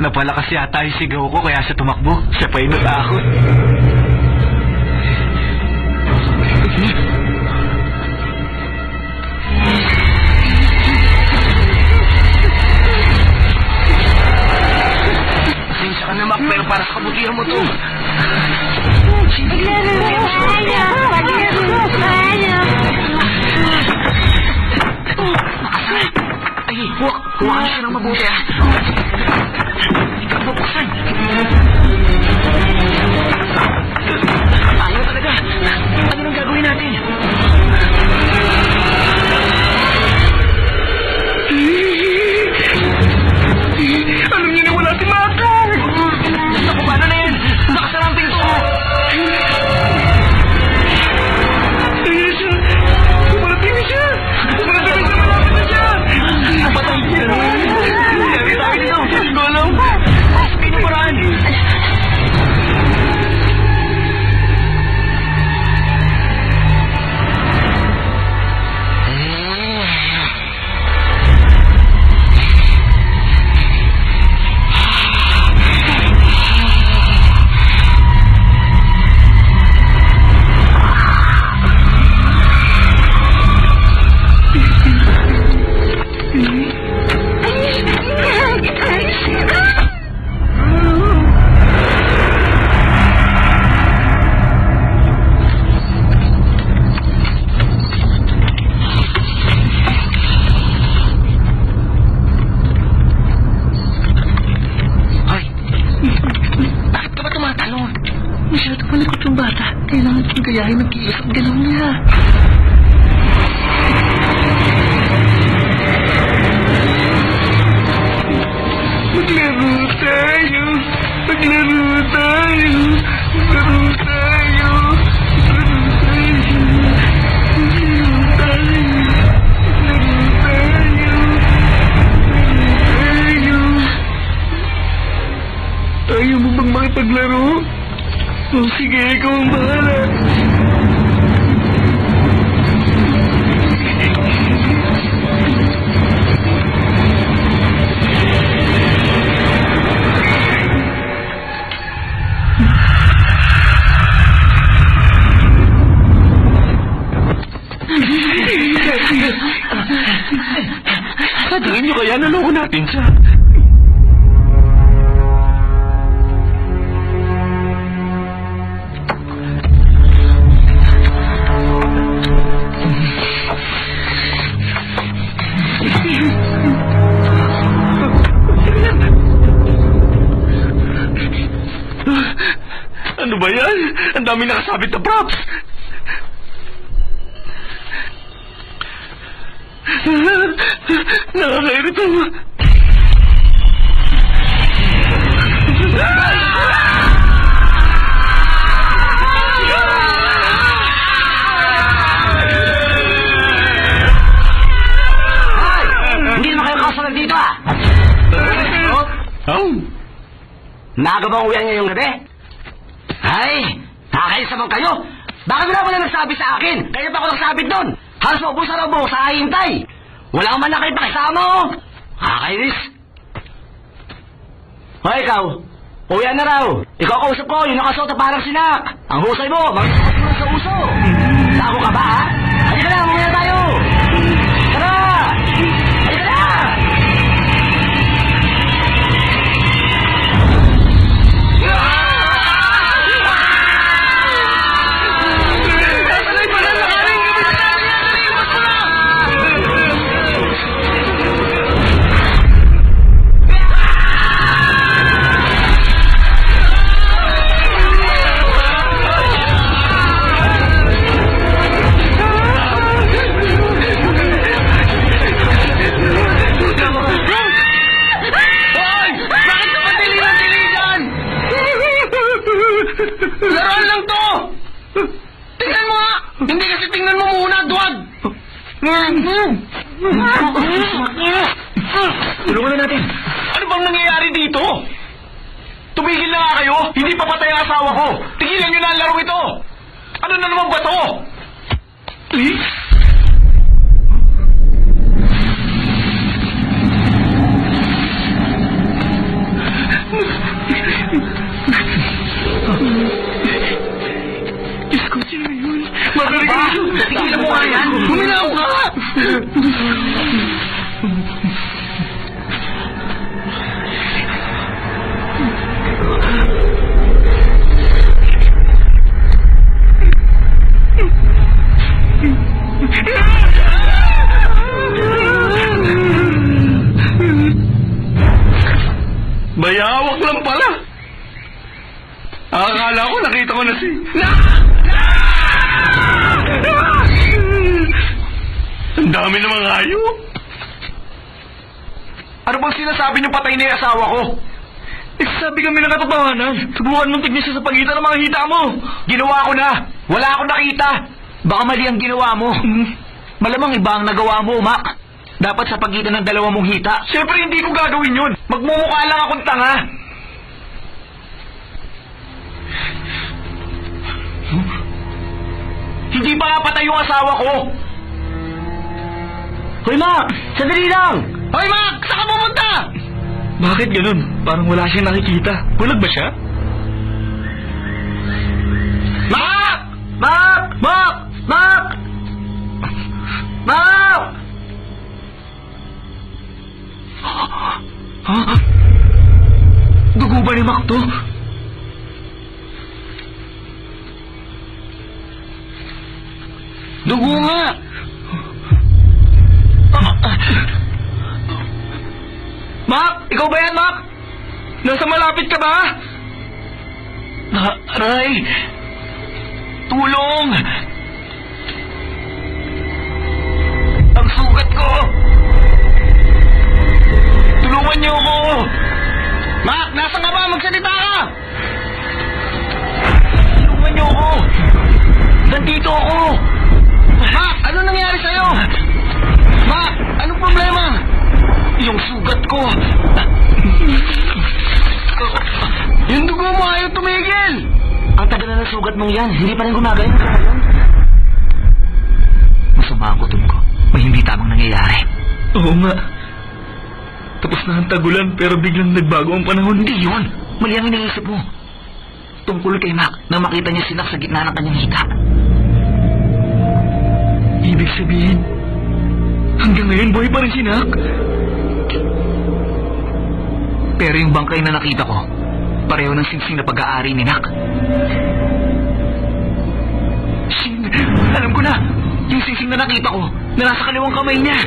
Napalakas yata yung sigaw ko kaya siya tumakbo. Siya pa yung natakot.
Pasensya ka na, Mac, pero para sa kabutihan mo to.
Maglaro tayo, maglaro tayo.
Ay, huwag siya ng mabuti, ha? Ikaw bubuksan. Ayaw talaga. Ano nang gagawin natin?
Alam niyo na wala si Maka!
Naku, paano na yan? Nakasara ang pinto.
Pumarating na siya! Pumarating na siya! Malapit na siya! Patay siya! Sabi tayo dito! Golong!
gayahin ng kilos at galaw niya.
Maglaro tayo! Maglaro tayo! Maglaro tayo! Ayaw mo bang makipaglaro? Oh, sige, ikaw ang bahala.
Sa tingin nyo kaya naloko natin siya? Ano ba yan? Ang dami nakasabit na props! Nakakairito.
Hindi naman kayo kasalag dito ah!
Oh?
Maaga bang uwian ngayong gabi? Ay, nakakayos naman kayo. Bakit wala na nagsabi sa akin? Kaya pa ako nagsabit doon. Halos maubusan ang buhok sa hihintay. Wala man na kayo pakisama oh. Nakakainis. Hoy ikaw, uwian na raw. Ikaw kausap ko, yung nakasuot na parang sinak. Ang husay mo, magsuot mo sa uso. Sako ka ba ha? Halika na, umuwi na tayo. Tara! Halika na!
Laruan lang to! Tingnan mo nga! Hindi kasi tingnan mo muna, duwag!
Tulungan na natin.
Ano bang nangyayari dito? Tumigil na nga kayo! Hindi pa patay ang asawa ko! Tigilan nyo na ang laro ito! Ano na naman ba to?
Diyos ko, sino yun?
Tigilan mo nga yan.
Humilaw ka!
Bayawak lang pala. Akala ko nakita ko na si... Ang dami namang hayop.
Ano bang sinasabi niyo patay na yung asawa ko?
Sabi kami ng katotohanan. Subukan mong tignan siya sa pagitan ng mga hita mo.
Ginawa ko na! Wala akong nakita!
Baka mali ang ginawa mo. Malamang iba ang nagawa mo, Mac. Dapat sa pagitan ng dalawa mong hita.
Siyempre hindi ko gagawin yun! Magmumukha lang akong tanga! Hindi pa nga patay yung asawa ko!
Hoy, Mac! Sandali lang!
Hoy, Mac! Saan ka pumunta?
Bakit ganun? Parang wala siyang nakikita. Bulag ba siya?
Mac!
Mac! Mac! Mac! Mac!
Ha? Dugo ba ni Mac to?
Dugo nga!
Mac! Ikaw ba yan, Mac? Nasa malapit ka ba?
Aray!
Tulong! Ang sugat ko! Tulungan niyo ako!
Mac, nasa nga ba? Magsalita ka!
Tulungan niyo ako! Nandito ako!
Mac, ano nangyari sa'yo? Mac, anong problema?
Yung sugat ko!
Yung dugo mo ayaw tumigil!
Ang tagal na ng sugat mong yan, hindi pa rin gumagaling ka ngayon. Masama ang kutob ko. May hindi tamang nangyayari.
Oo nga. Tapos na ang tagulan pero biglang nagbago ang panahon.
Hindi yun. Mali ang iniisip mo. Tungkol kay Mac nang makita niya si Nak sa gitna ng kanyang hita.
Ibig sabihin, hanggang ngayon buhay pa rin si Nak.
Pero yung bangkay na nakita ko, pareho ng singsing na pag-aari ni Nak.
Shin, alam ko na.
Yung singsing na nakita ko, na nasa kaliwang kamay niya.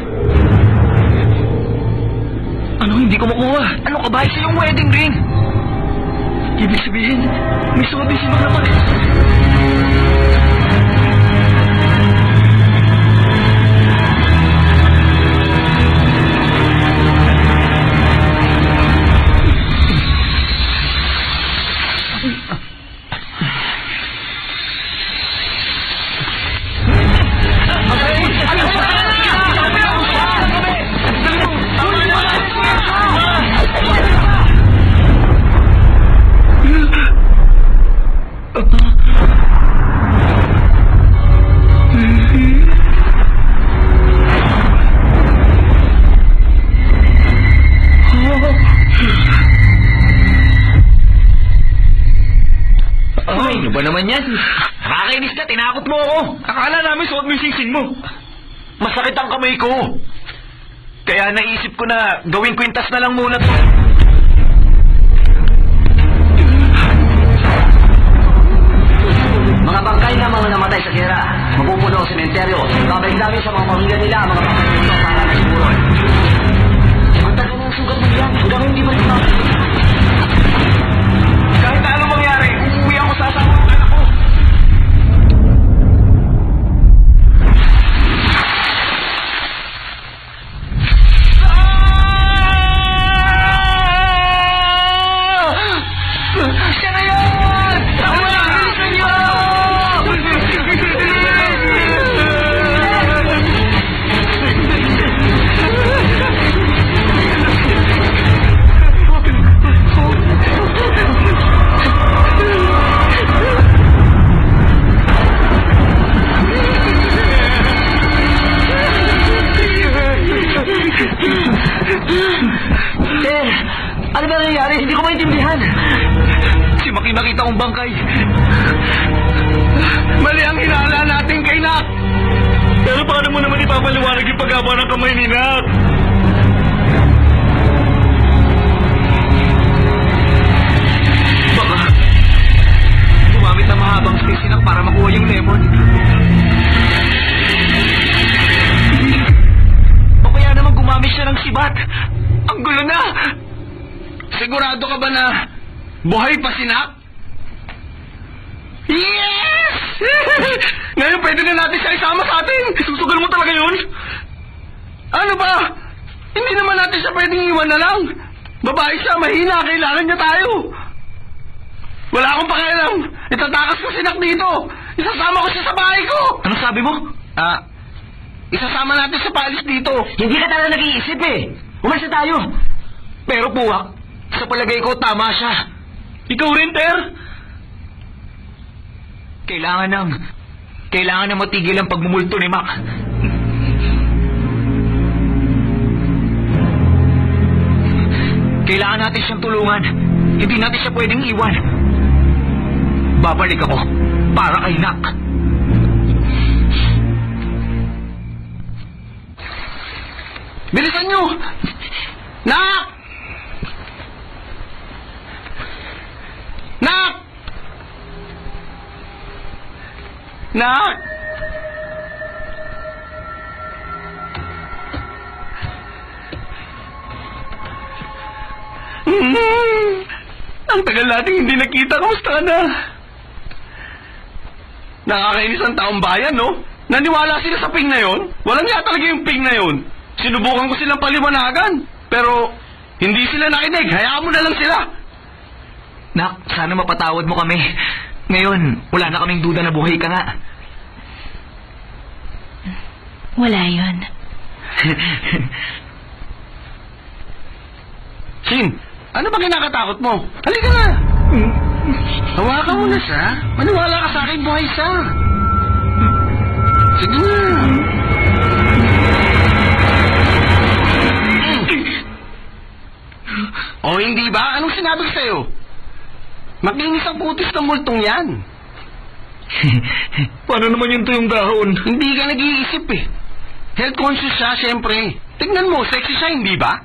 Ano hindi ko makuha?
Ano ka ba? Isa yung wedding ring.
Ibig sabihin, may suot din si Mac naman.
Ano ba naman yan? Nakakainis ka, tinakot mo ako.
Akala namin suot mo yung singsing mo.
Masakit ang kamay ko. Kaya naisip ko na gawing kwintas na lang muna to. Mga bangkay na mga namatay sa gera. Mapupuno ang sementeryo. Babalik namin sa mga pamilya nila ang mga bangkay nito para na siguro. Ang tagal ng sugat mo yan. Hanggang hindi mo rin
Kahit na anong mangyari, uuwi ako sa asawa ng anak ko.
Siya na yun! Bilisan niyo! Ano ba nangyayari? Hindi ko maintindihan.
Si Mac yung nakita kong bangkay. Mali ang hinala natin kay Nak. Pero paano mo naman ipapaliwanag yung paghaba ng kamay ni Nak? Baka gumamit ng mahabang space si Nak para makuha yung lemon. O kaya naman gumamit siya ng sibat. Ang gulo na!
Sigurado ka ba na buhay pa si Nak?
Yes! Ngayon pwede na natin siya isama sa atin. Susugal mo talaga yun?
Ano ba? Hindi naman natin siya pwedeng iwan na lang. Babae siya, mahina, kailangan niya tayo. Wala akong pakialam. Itatakas ko si Nak dito. Isasama ko siya sa bahay ko.
Ano sabi mo?
Isasama natin sa paalis dito.
Hindi ka talaga nag-iisip eh. Umalis na tayo.
Pero Puwak, sa palagay ko tama siya. Ikaw rin, Ter. Kailangan na matigil ang pagmumulto ni Mac. Kailangan natin siyang tulungan. Hindi natin siya pwedeng iwan. Babalik ako para kay Nak.
Bilisan nyo! Nak! Nak!
Nak!
Ang tagal nating hindi nakita. Kamusta ka na? Nakakainis ang taong bayan, no? Naniwala sila sa ping na yon? Walang nga talaga yung ping na yon. Sinubukan ko silang paliwanagan. Pero, hindi sila nakinig. Hayaan mo na lang sila.
Nak, sana mapatawad mo kami. Ngayon, wala na kaming duda na buhay ka nga.
Wala yun.
Shin, ano ba kinakatakot mo? Halika na. Hawakan mo na siya. Maniwala ka sa akin, buhay siya. Sige na. O hindi ba? Anong sinabi ko sa'yo? Makinis ang putis ng multong yan.
Paano naman yung tuyong dahon?
Hindi ka nag-iisip eh. Health conscious siya, syempre. Tignan mo, sexy siya, hindi ba?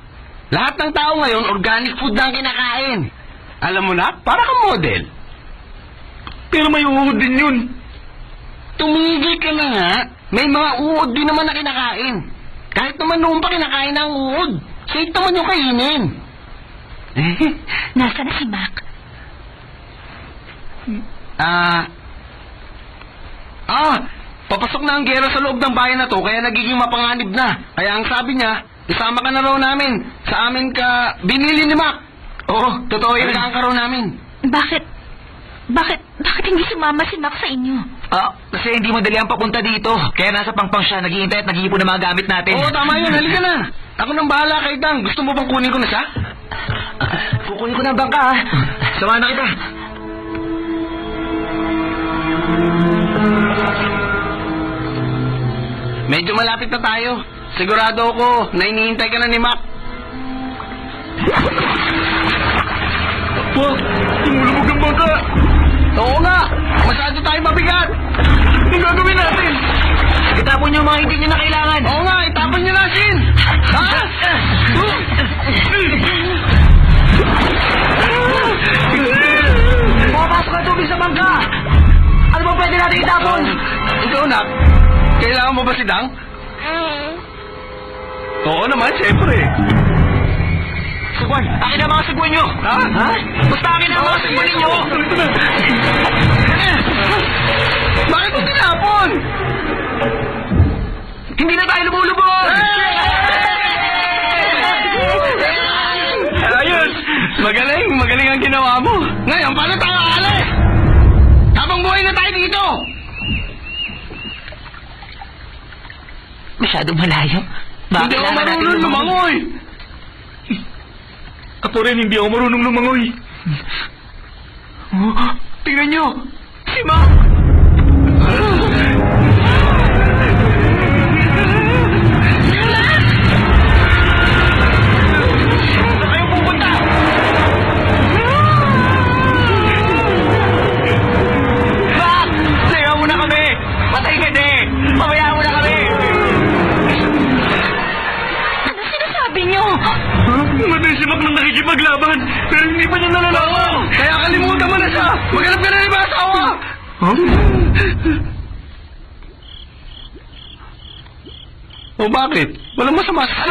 Lahat ng tao ngayon, organic food na ang kinakain. Alam mo na, para kang model.
Pero may uod din yun.
Tumigil ka na nga. May mga uod din naman na kinakain. Kahit naman noon pa kinakain na ang uod. Safe naman yung kainin.
Nasaan na si Mac?
Papasok na ang gera sa loob ng bayan na to, kaya nagiging mapanganib na. Kaya ang sabi niya, isama ka na raw namin. Sa amin ka binili ni Mac. Oo, totoo yun. Alagaan ka raw namin.
Bakit hindi sumama si Mac sa inyo?
Kasi hindi madali ang papunta dito. Kaya nasa pangpang siya, naghihintay at nag-iipon ng mga gamit natin.
Oo, tama yun. Halika na. Ako nang bahala kay Dang. Gusto mo bang kunin ko na siya?
Kukunin ko na ang bangka, ha? Samahan na kita.
Medyo malapit na tayo. Sigurado ako na inihintay ka na ni Mac.
Wag! Tumulubog ang bangka!
Oo nga! Masyado tayo mabigat!
Anong gagawin natin?
Itapon niyo mga hindi niyo na kailangan.
Oo nga! Itapon niyo na, Shin! Ha?
Pumapasok ang tubig sa bangka. Ano ba pwede natin itapon?
Ikaw, Nak. Kailangan mo ba si Dang? Oo naman, siyempre.
Sigwan, akin na mga sigwan niyo.
Ha?
Basta akin na mga sigwan ninyo.
Bakit mo tinapon?
Hindi na tayo lumulubog.
Ayos! Magaling ang ginawa mo. Ngayon, paano tayo aalis? Habang buhay na tayo dito!
Masyadong malayo.
Hindi ako marunong lumangoy!
Ako rin, hindi ako marunong lumangoy.
Tingnan nyo! Si Mac!
Saan kayo pupunta?
Bak! Sayaw mo na kami. Patay ka din. Pabayaan mo na kami.
Ano sinasabi niyo?
Matay si Mac nang nakikipaglaban, pero hindi pa niya nalalaman.
Kaya kalimutan mo na siya! Maghanap ka na ng asawa! O bakit? Walang masama sa...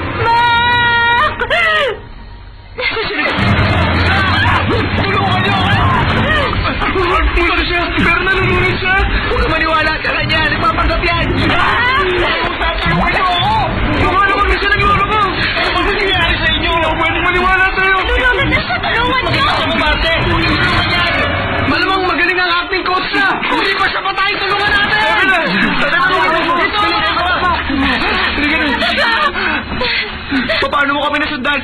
Ano ang problema niyo? Tulungan niyo ako! Tulungan siya! Pero nalulunod siya! Huwag ka maniwala sa kanya! Nagpapanggap yan! Tulungan niyo ako! Lumalabag na siya naglulubog! Ano ba nangyayari sa inyo? Hindi ako pwedeng maniwala sa'yo!
Tulungan niyo siya! Tulungan niyo!
Magkita mo, Marte! Tulungan yan! Malamang magaling ang acting coach na! Hindi pa siya patay! Tulungan natin!
Paano mo kami nasundan?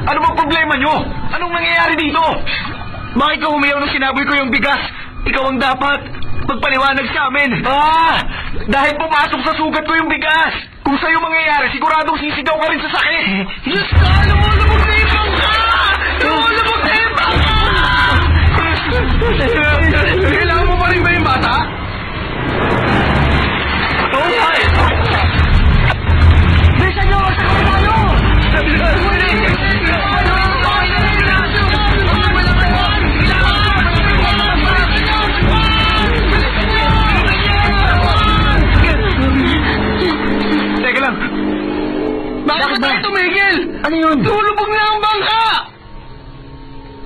Ano bang problema nyo? Anong nangyayari dito? Bakit ka humiyaw nung sinabi ko yung bigas? Ikaw ang dapat magpaliwanag sa amin. Dahil pumasok sa sugat ko yung bigas. Kung sa'yo mangyayari, siguradong sisigaw ka rin sa sakit.
Diyos ka! Lumulubog na yung bangka! Lumulubog na yung bangka! Kailangan mo pa rin ba yung bata?
Oo nga eh.
Bilisan niyo! Sakay tayo!
Teka lang.
Bakit ba tayo tumigil?
Ano yun?
Tulubog na ang bangka!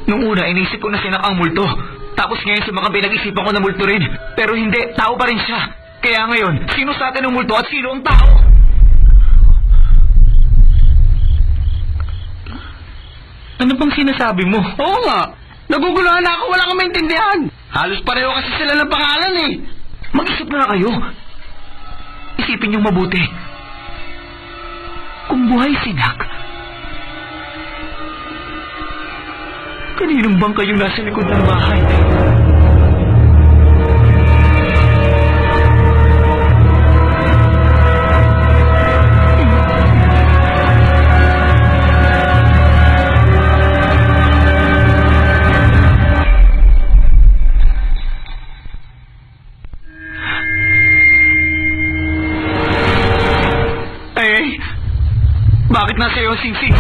Nung una, inisip ko na sinak ang multo. Tapos ngayon sumakang pinag-isipan ko na multo rin. Pero hindi, tao pa rin siya. Kaya ngayon, sino sa atin ang multo at sino ang tao? Ano bang sinasabi mo?
Oo nga. Naguguluhan na ako, wala kang maintindihan. Halos pareho kasi sila ng pangalan eh.
Mag-isip na kayo. Isipin niyong mabuti. Kung buhay si Nak, kaninong bang kayong nasa likod ng bahay? Ay, bakit nasa iyo ang singsing?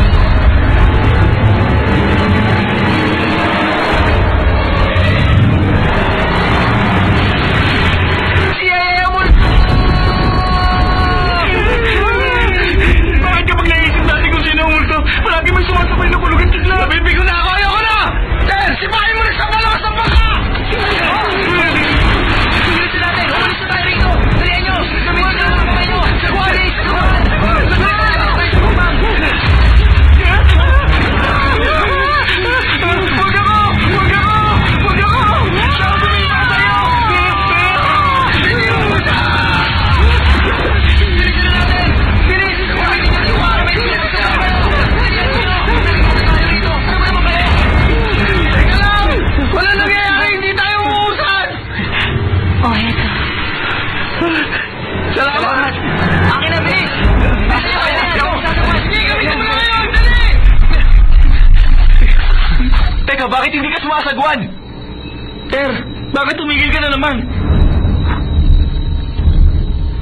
Bakit kapag naisip natin kung sino ang multo, palagi may sumasabay na kulog at tigla?
Nabibigo na ako, ayoko na! Sir, sipahin mo na sa malakas ng bangka! Bilisan natin, umalis na tayo rito! Dalihan nyo! Gamitin na mga kamay nyo! Sagwalis!
Huwag ako! Huwag ako! Huwag ako! Siya ang sumita sa'yo!
Bilisan na natin! Bilis! Gamitin nyo yung mga kamay nyo! Ano ba naman kayo? Teka lang! Wala nangyayari! Hindi tayo uusan!
Oh, eto.
Salamat! Akin na, bilis! Sige, gamitin mo na ngayon! Dali!
Teka, bakit hindi ka sumasagwan? Ter, bakit tumigil ka na naman?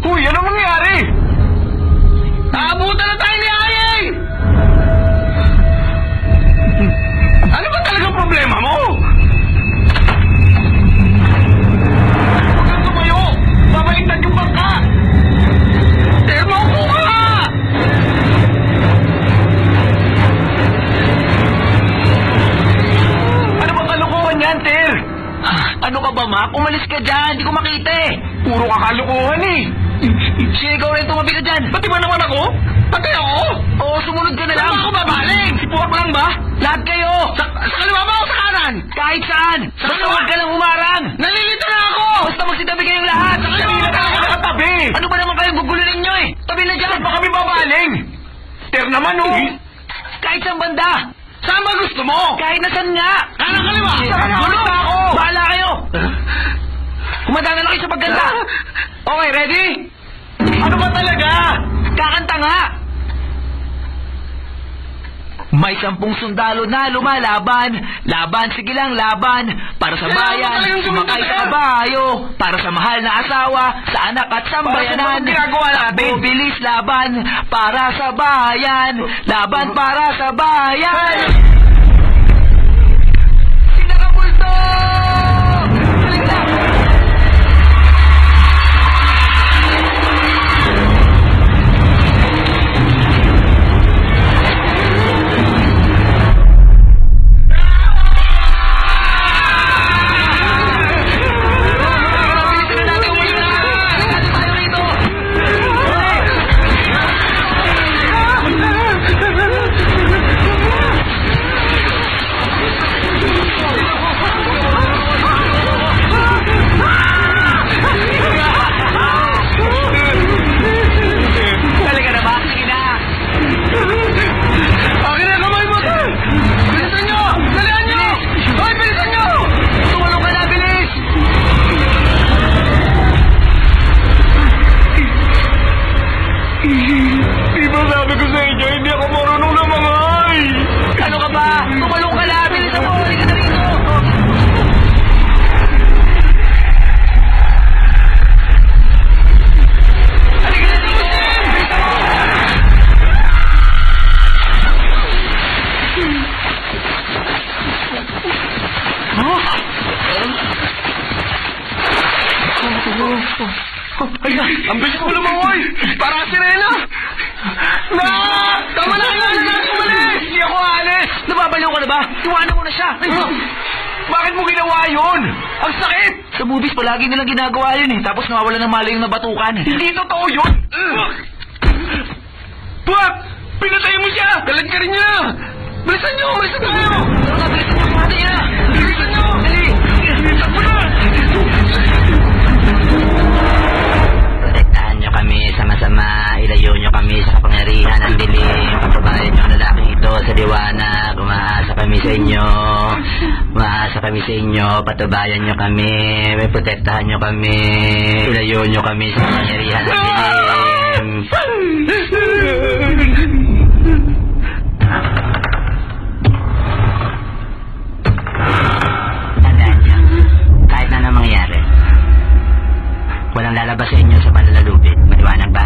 Uy, ano mangyari?
Naabutan na tayo ni Ayay! Ano ba talagang problema mo?
Huwag kang tumayo! Babaliktad yung bangka!
Ter, maupo ka!
Ano bang kalukuhan yan, Ter?
Ano ka ba, Mac? Umalis ka dyan. Hindi ko makita eh.
Puro kakalukuhan eh!
Siya, ikaw rin tumabi ka dyan.
Pati ba naman ako? Pati ako?
Oo, sumunod ka na lang.
Saan ba ako babaling?
Si Puwak lang ba?
Lahat kayo.
Sa kaliwa ba o sa kanan?
Kahit saan. Basta
kaliwa.
huwag ka lang humarang.
Nalilito na ako!
Basta magsitabi kayong lahat.
Sa kaliwa
Hindi
ka
na ako nakatabi!
Ano ba naman kayong gugulunin nyo eh? Tabi na dyan.
Saan ba kami babaling? Ter naman oh!
Kahit saan banda.
Saan ba gusto mo?
Kahit nasan nga.
Kanan kaliwa!
Gulot na ako. Bahala kayo. Kumanda na lang kayo sa pagganda. Okay, ready?
Ano ba talaga?
Kakanta nga. May 10 sundalo na lumalaban. Laban, sige lang, laban. Para sa
Kailangan
bayan,
mo talagang
sumakay
sumunod,
sa
sir.
kabayo. Para sa mahal na asawa, sa anak at sambayanan.
Para sa mga ginagawa natin.
Takbo, bilis, laban. Para sa bayan. Laban para sa bayan. Pinakabulto! Galing na!
Ay, ang bilis mo lumangoy! Para sirena! Na! Tama na kayo! Umalis! Hindi ako aalis!
Nababaliw ka na ba? Iwanan mo na siya!
Bakit mo ginawa yun? Ang sakit!
Sa movies, palagi nilang ginagawa yun eh. Tapos nawawala ng malay yung nabatukan eh.
Hindi totoo yun! Buwak! Pinatay mo siya! Galag ka rin niya! Bilisan niyo! Bilisan tayo!
Bilisan niyo! Bilisan niyo!
Bilisan niyo!
Dali!
Bilisan mo na!
Protektahan nyo kami sa masama, ilayo nyo kami sa kapangyarihan ng dilim, pagpabayan nyo ang lalaking ito sa liwanag, umaasa kami sa inyo, patubayan nyo kami, may protektahan nyo kami, ilayo nyo kami sa kapangyarihan ng dilim. Tandaan nyo, kahit na anong mangyari, walang lalabas sa inyo sa panlalupit. Maliwanag ba?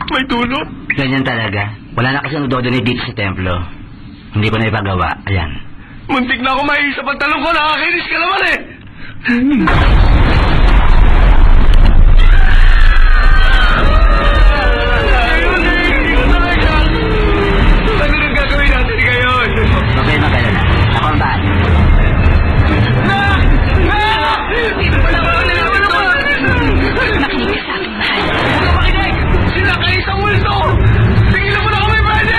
May tulog?
Ganyan talaga. Wala na kasi nagdodonate dito sa templo. Hindi ko na ipagawa. Ayan.
Muntik na ako maisa pantalong ko. Nakakainis ka naman eh. Ano nang gagawin natin ngayon?
Mabay magalala. Ako ang bahay.
Dito pa naman!
Makinig ka sa akin, mahal.
Huwag ka makinig! Sila kayo isang multo! Tigilan mo na kami, pwede!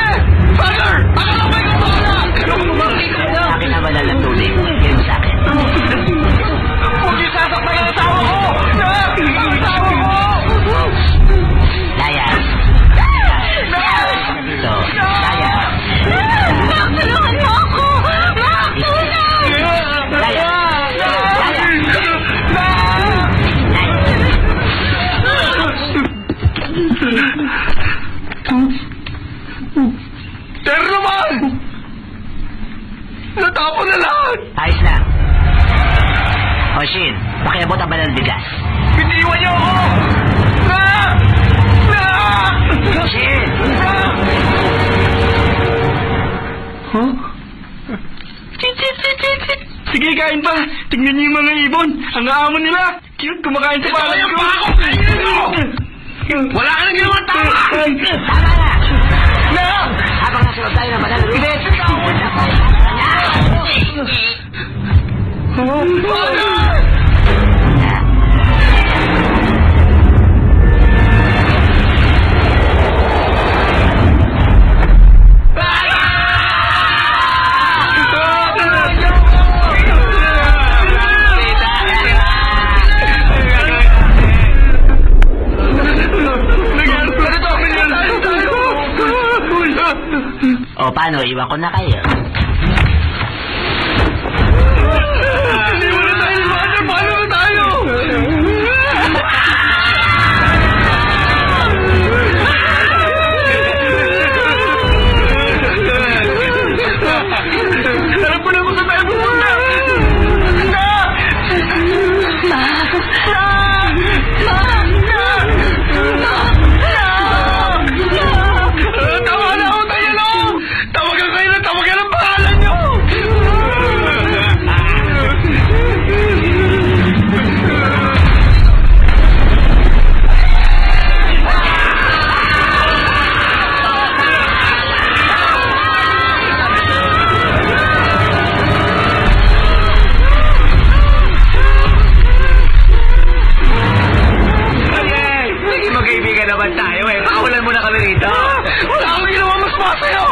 Father! Akala ko ikaw bahala!
Akin na banal ng tubig. Bigyan mo sa akin.
Huwag niyo sasaktan ang asawa ko! Ang asawa ko!
Layas. Ito. Layas.
Mak, tulungan mo ako! Mak, tulong!
Layas.
Pero naman! Natapon na lahat!
Ayos lang. Oshin, pakiabot ang banal ng bigas.
Bitiwan niyo ako! Na!
Oshin!
Huh? Sige, kain pa. Tingnan niyo yung mga ibon. Ang aamon nila. Cute, kumakain sa palad ko.
Kainin mo! Wala ka nang ginawa tama!
Tama na!
Na!
Habang nasunod tayo ng banal ng bigas,
Father!
O paano, iwan ko na kayo.
Hindi mo na tayo liwanag. Paano na tayo? Alam ko na kung saan tayo pupunta. Tama na ako, tayo lang! Tawagan kayo na tawagan ang pangalan nyo! Sige, magkaibigan naman tayo eh. Pakawalan mo na kami rito. Wala akong ginawa mas masayo!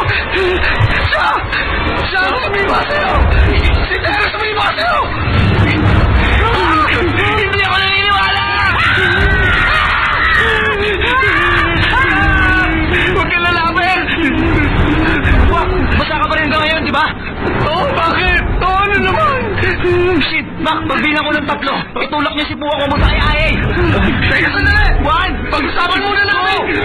Siya ang sumiba sa'yo! Si Tera sumiba sa'yo! Hindi ako naniniwala! Huwag ka lalapit!
Basta ka pa rin hanggang ngayon, di ba?
Oo, bakit? Oo, ano naman?
Shit! Mac, pagbilang ko ng 3, itulak niya si Puwa ko mo sa ay-ay!
Teka sandali! Juan, pag-usapan muna namin!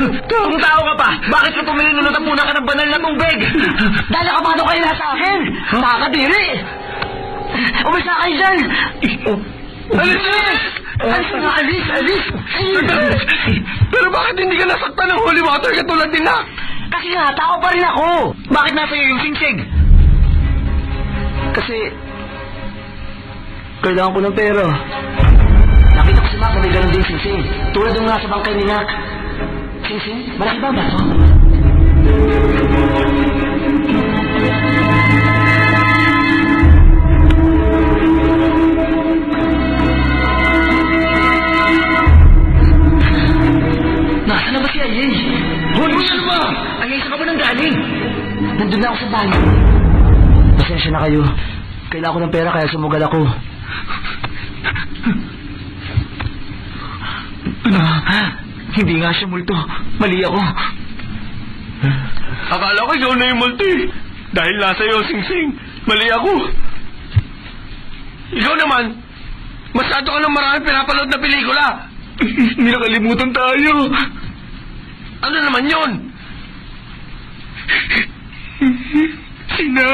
Kung tao ka pa, bakit ka pumili ng muna ka ng banal na tubig? Dahil nakapano kayo na sa akin! Nakakadiri! Umis na kayo dyan!
Alis!
Alis na, alis!
Pero bakit hindi ka nasaktan ng holy water katulad din na?
Kasi nga, tao pa rin ako!
Bakit nasa iyo yung singsig?
Kasi... kailangan ko ng pera. Nakita ko si Mac na may ganun din singsing. Tulad ng nasa bangkay ni Nak. Singsing, malaki ba ba ito? Nasaan na ba si Ayay?
Hoy, ano ba?
Ayay, saan ka ba nang galing? Nandun na ako sa bahay. Pasensya na kayo. Kailangan ko ng pera kaya sumugal ako.
Hindi nga siya multo. Mali ako.
Akala ko ikaw na yung multi. Dahil nasa iyo, singsing. Mali ako. Ikaw naman, masyado ka ng maraming pinapanood na pelikula.
May nakalimutan tayo.
Ano naman yun?
Sina,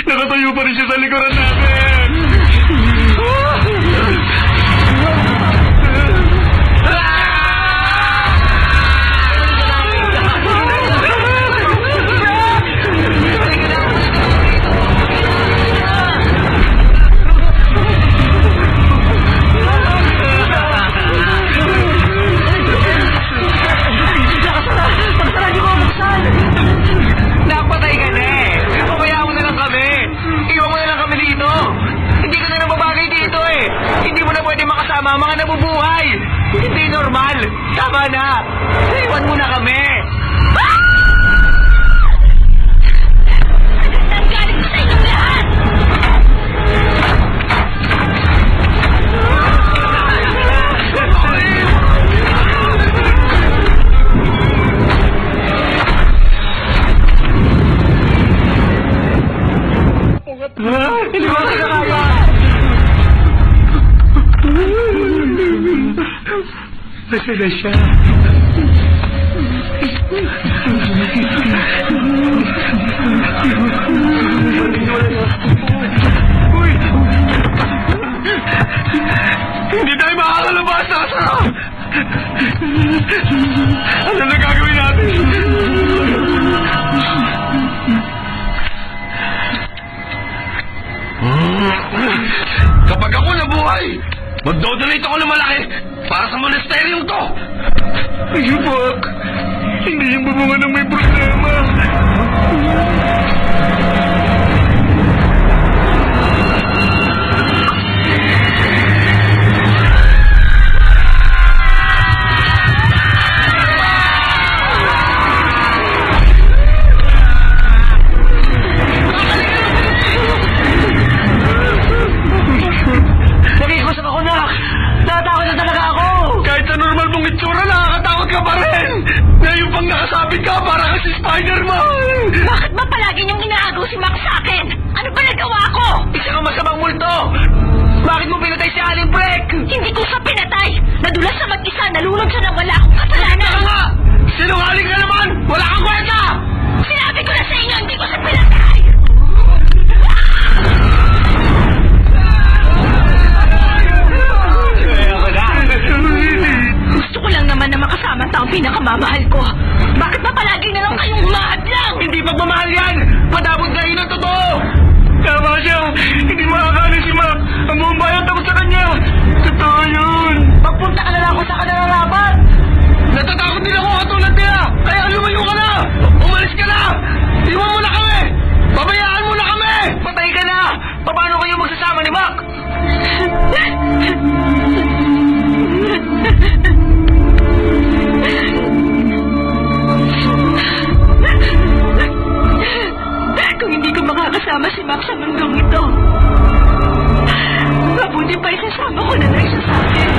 nakatayo pa rin siya sa likuran natin.
Napatay ka na eh. Pabayaan mo na lang kami. Iwan mo na lang kami dito. Hindi ka na nababagay dito eh. Hindi mo na pwede makasama ang mga nabubuhay. Hindi normal. Tama na. Iwan mo na kami.
Nanggaling ko sa inyong lahat!
Hindi mo na kaya.
Nasaan na siya?
Uy! Hindi tayo makakalabas na sarap! Ano na gagawin natin? Kapag ako nabuhay, mag-donate ako ng malaki para sa monasteryong to!
Ayubak! Hindi yung bubunga ng may problema.
Nakikusap ako, Nak! Natatakot na talaga ako!
Kahit sa normal mong itsura, nakakatakot ka pa rin! Ngayon pang nakasabit ka, para ka si Spider-Man!
Bakit ba palagi niyong inaagaw si Max sa akin? Ano ba nagawa ko?
Isa kang masamang multo! Bakit mo pinatay si Aling Breck?
Hindi ko siya pinatay! Nadulas sa mag-isa, nalunod siya nang wala akong kasalanan!
Saka nga! Sinungaling ka naman! Wala kang kwenta!
Sinabi ko na sa inyo, hindi ko siya pinatay! Gusto ko lang naman na makasama ang taong pinakamamahal ko. Bakit ba palagi na lang kayong humahadlang?
Hindi pagmamahal yan! Padabot na yun ang totoo!
Tama siya! Hindi makakali si Mac! Ang buong bayan takot sa kanya! Totoo yun!
Magpunta ka na lang ako sa kanalarapat!
Natatakot din ako katulad nila! Kaya lumayo ka na! Umalis ka na! Iwan mo na kami! Pabayaan mo na kami! Patay ka na! Paano kayo magsasama ni Mac?
Kung hindi ko makakasama si Max sa mundong ito, mabuti pa isasama ko na lang siya sa akin.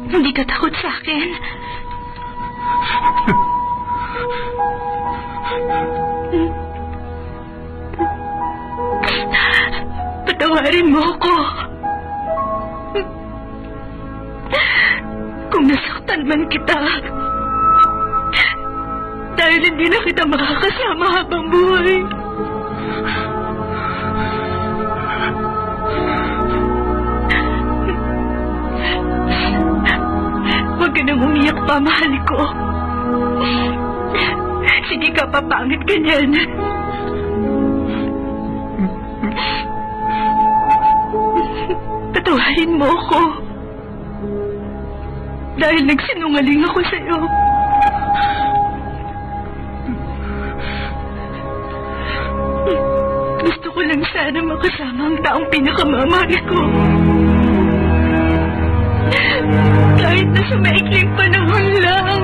Hindi ka takot sa akin. Patawarin mo ako. Kung nasaktan man kita, dahil hindi na kita makakasama habang buhay. Huwag ka nang umiyak pa, mahal ko. Sige ka, papangit ka niyan. Patawarin mo ako. Dahil nagsinungaling ako sa'yo. Gusto ko lang sana makasama ang taong pinakamamahal ko. Kahit na sa maikling panahon lang.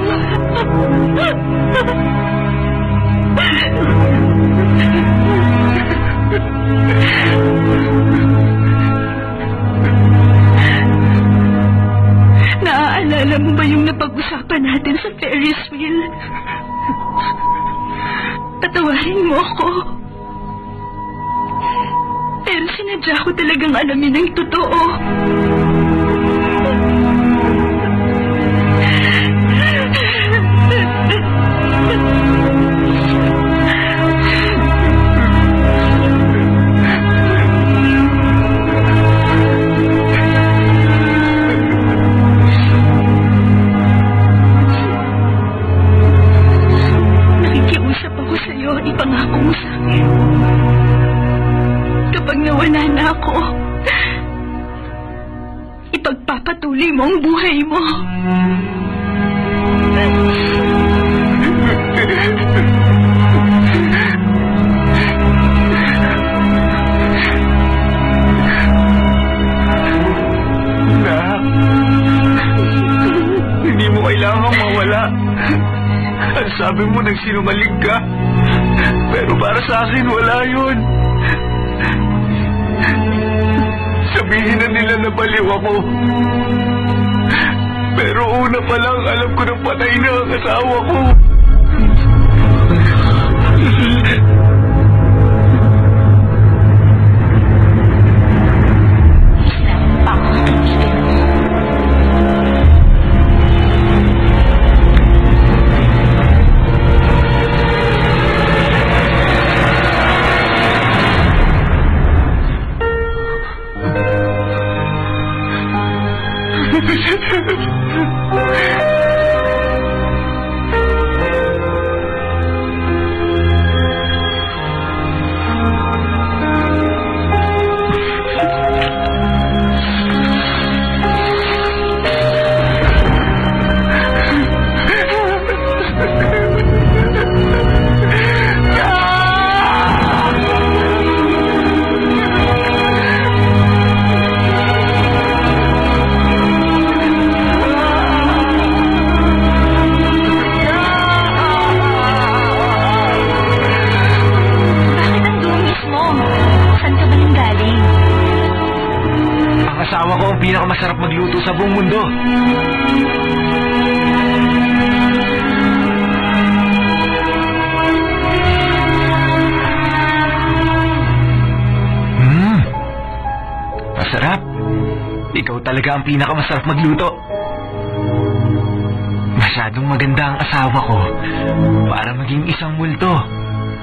Naaalala mo ba yung napag-usapan natin sa Ferris wheel? Patawarin mo ako. Pero sinadya ko talagang alamin ang totoo. Nakikiusap ako sa'yo, ipangako mo sa'kin. Kapag nawala na ako, ipagpapatuloy mo ang buhay mo.
Hindi mo kailangang mawala. Ang sabi mo, nagsinungaling ka. Pero para sa akin, wala yun. Sabihin na nila na baliw ako. Pero una pa lang, alam ko na patay na ang asawa ko.
Asawa ko ang pinakamasarap magluto sa buong mundo. Masarap. Ikaw talaga ang pinakamasarap magluto. Masyadong maganda ang asawa ko para maging isang multo.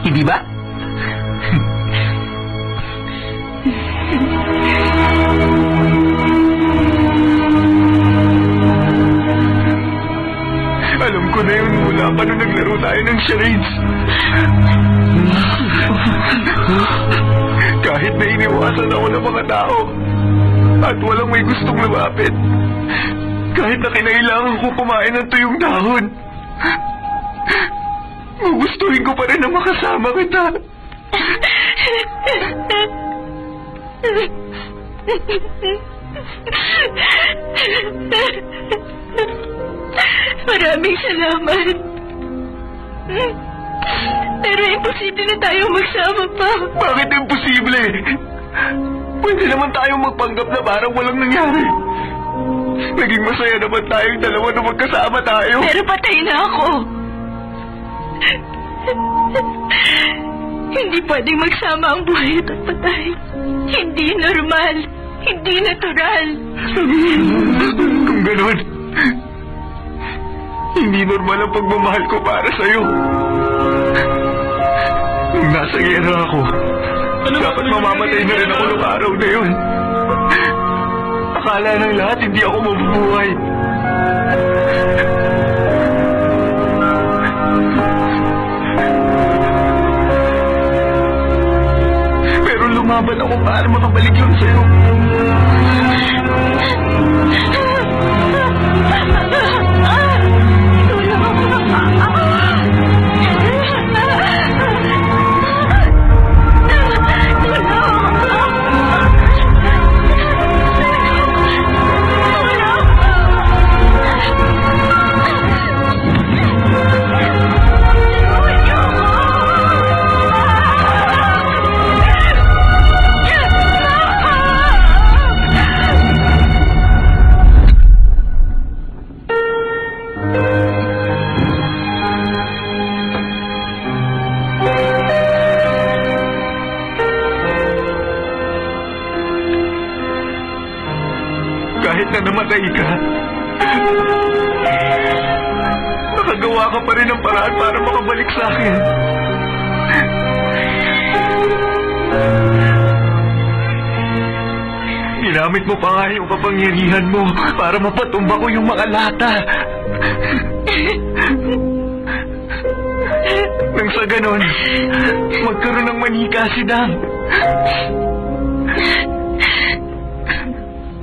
Hindi ba?
Alam ko na yun mula pa nung naglaro tayo ng charades. Kahit na iniwasan ako ng mga tao at walang may gustong lumapit, Kahit na kinailangan ko kumain ng tuyong dahon, gugustuhin ko pa rin na makasama kita.
Maraming salamat. Pero imposible na tayo magsama pa.
Bakit imposible? Pwede naman tayong magpanggap na parang walang nangyari. Naging masaya naman tayong dalawa na magkasama tayo.
Pero patay na ako. Hindi pwedeng magsama ang buhay at patay. Hindi normal. Hindi natural.
Kung ganon, hindi normal ang pagmamahal ko para sa'yo. Nung nasa gera ako, dapat mamamatay na rin ako nung araw na yun. Akala ng lahat hindi ako mabubuhay. Pero lumaban ako para makabalik yun sa'yo. Kahit na namatay ka, nakagawa ka pa rin ng paraan para makabalik sa akin. Ginamit mo pa nga yung kapangyarihan mo para mapatumba ko yung mga lata. Nang sa ganon, magkaroon ng manika si Dang.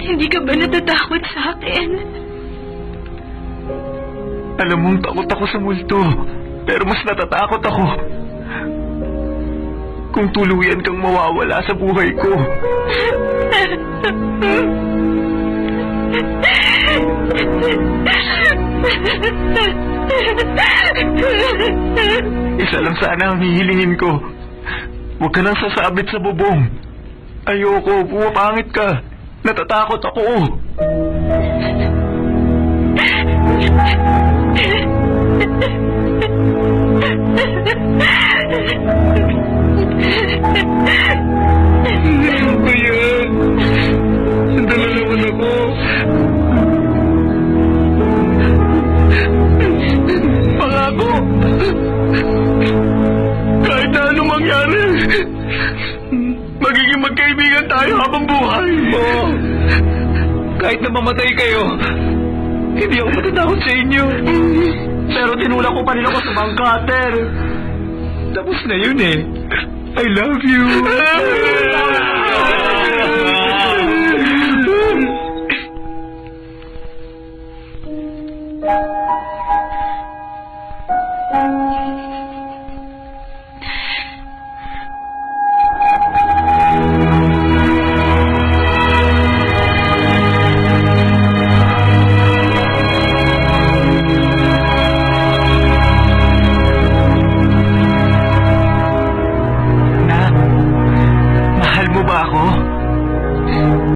Hindi ka ba natatakot sa akin?
Alam mong takot ako sa multo, pero mas natatakot ako kung tuluyan kang mawawala sa buhay ko. Isa lang sana ang hihilingin ko. Huwag ka nang sasabit sa bubong. Ayoko, pumapangit ka. Natatakot ako. Ano ba yan? Sandala naman ako. Pangako. Kahit na anong mangyari, magiging magkaibigan tayo habang buhay. Oo. Kahit na mamatay kayo, hindi ako matatakot sa inyo. Pero tinulak ko pa rin ako sa mga cutter. Tapos na yun eh. I love you.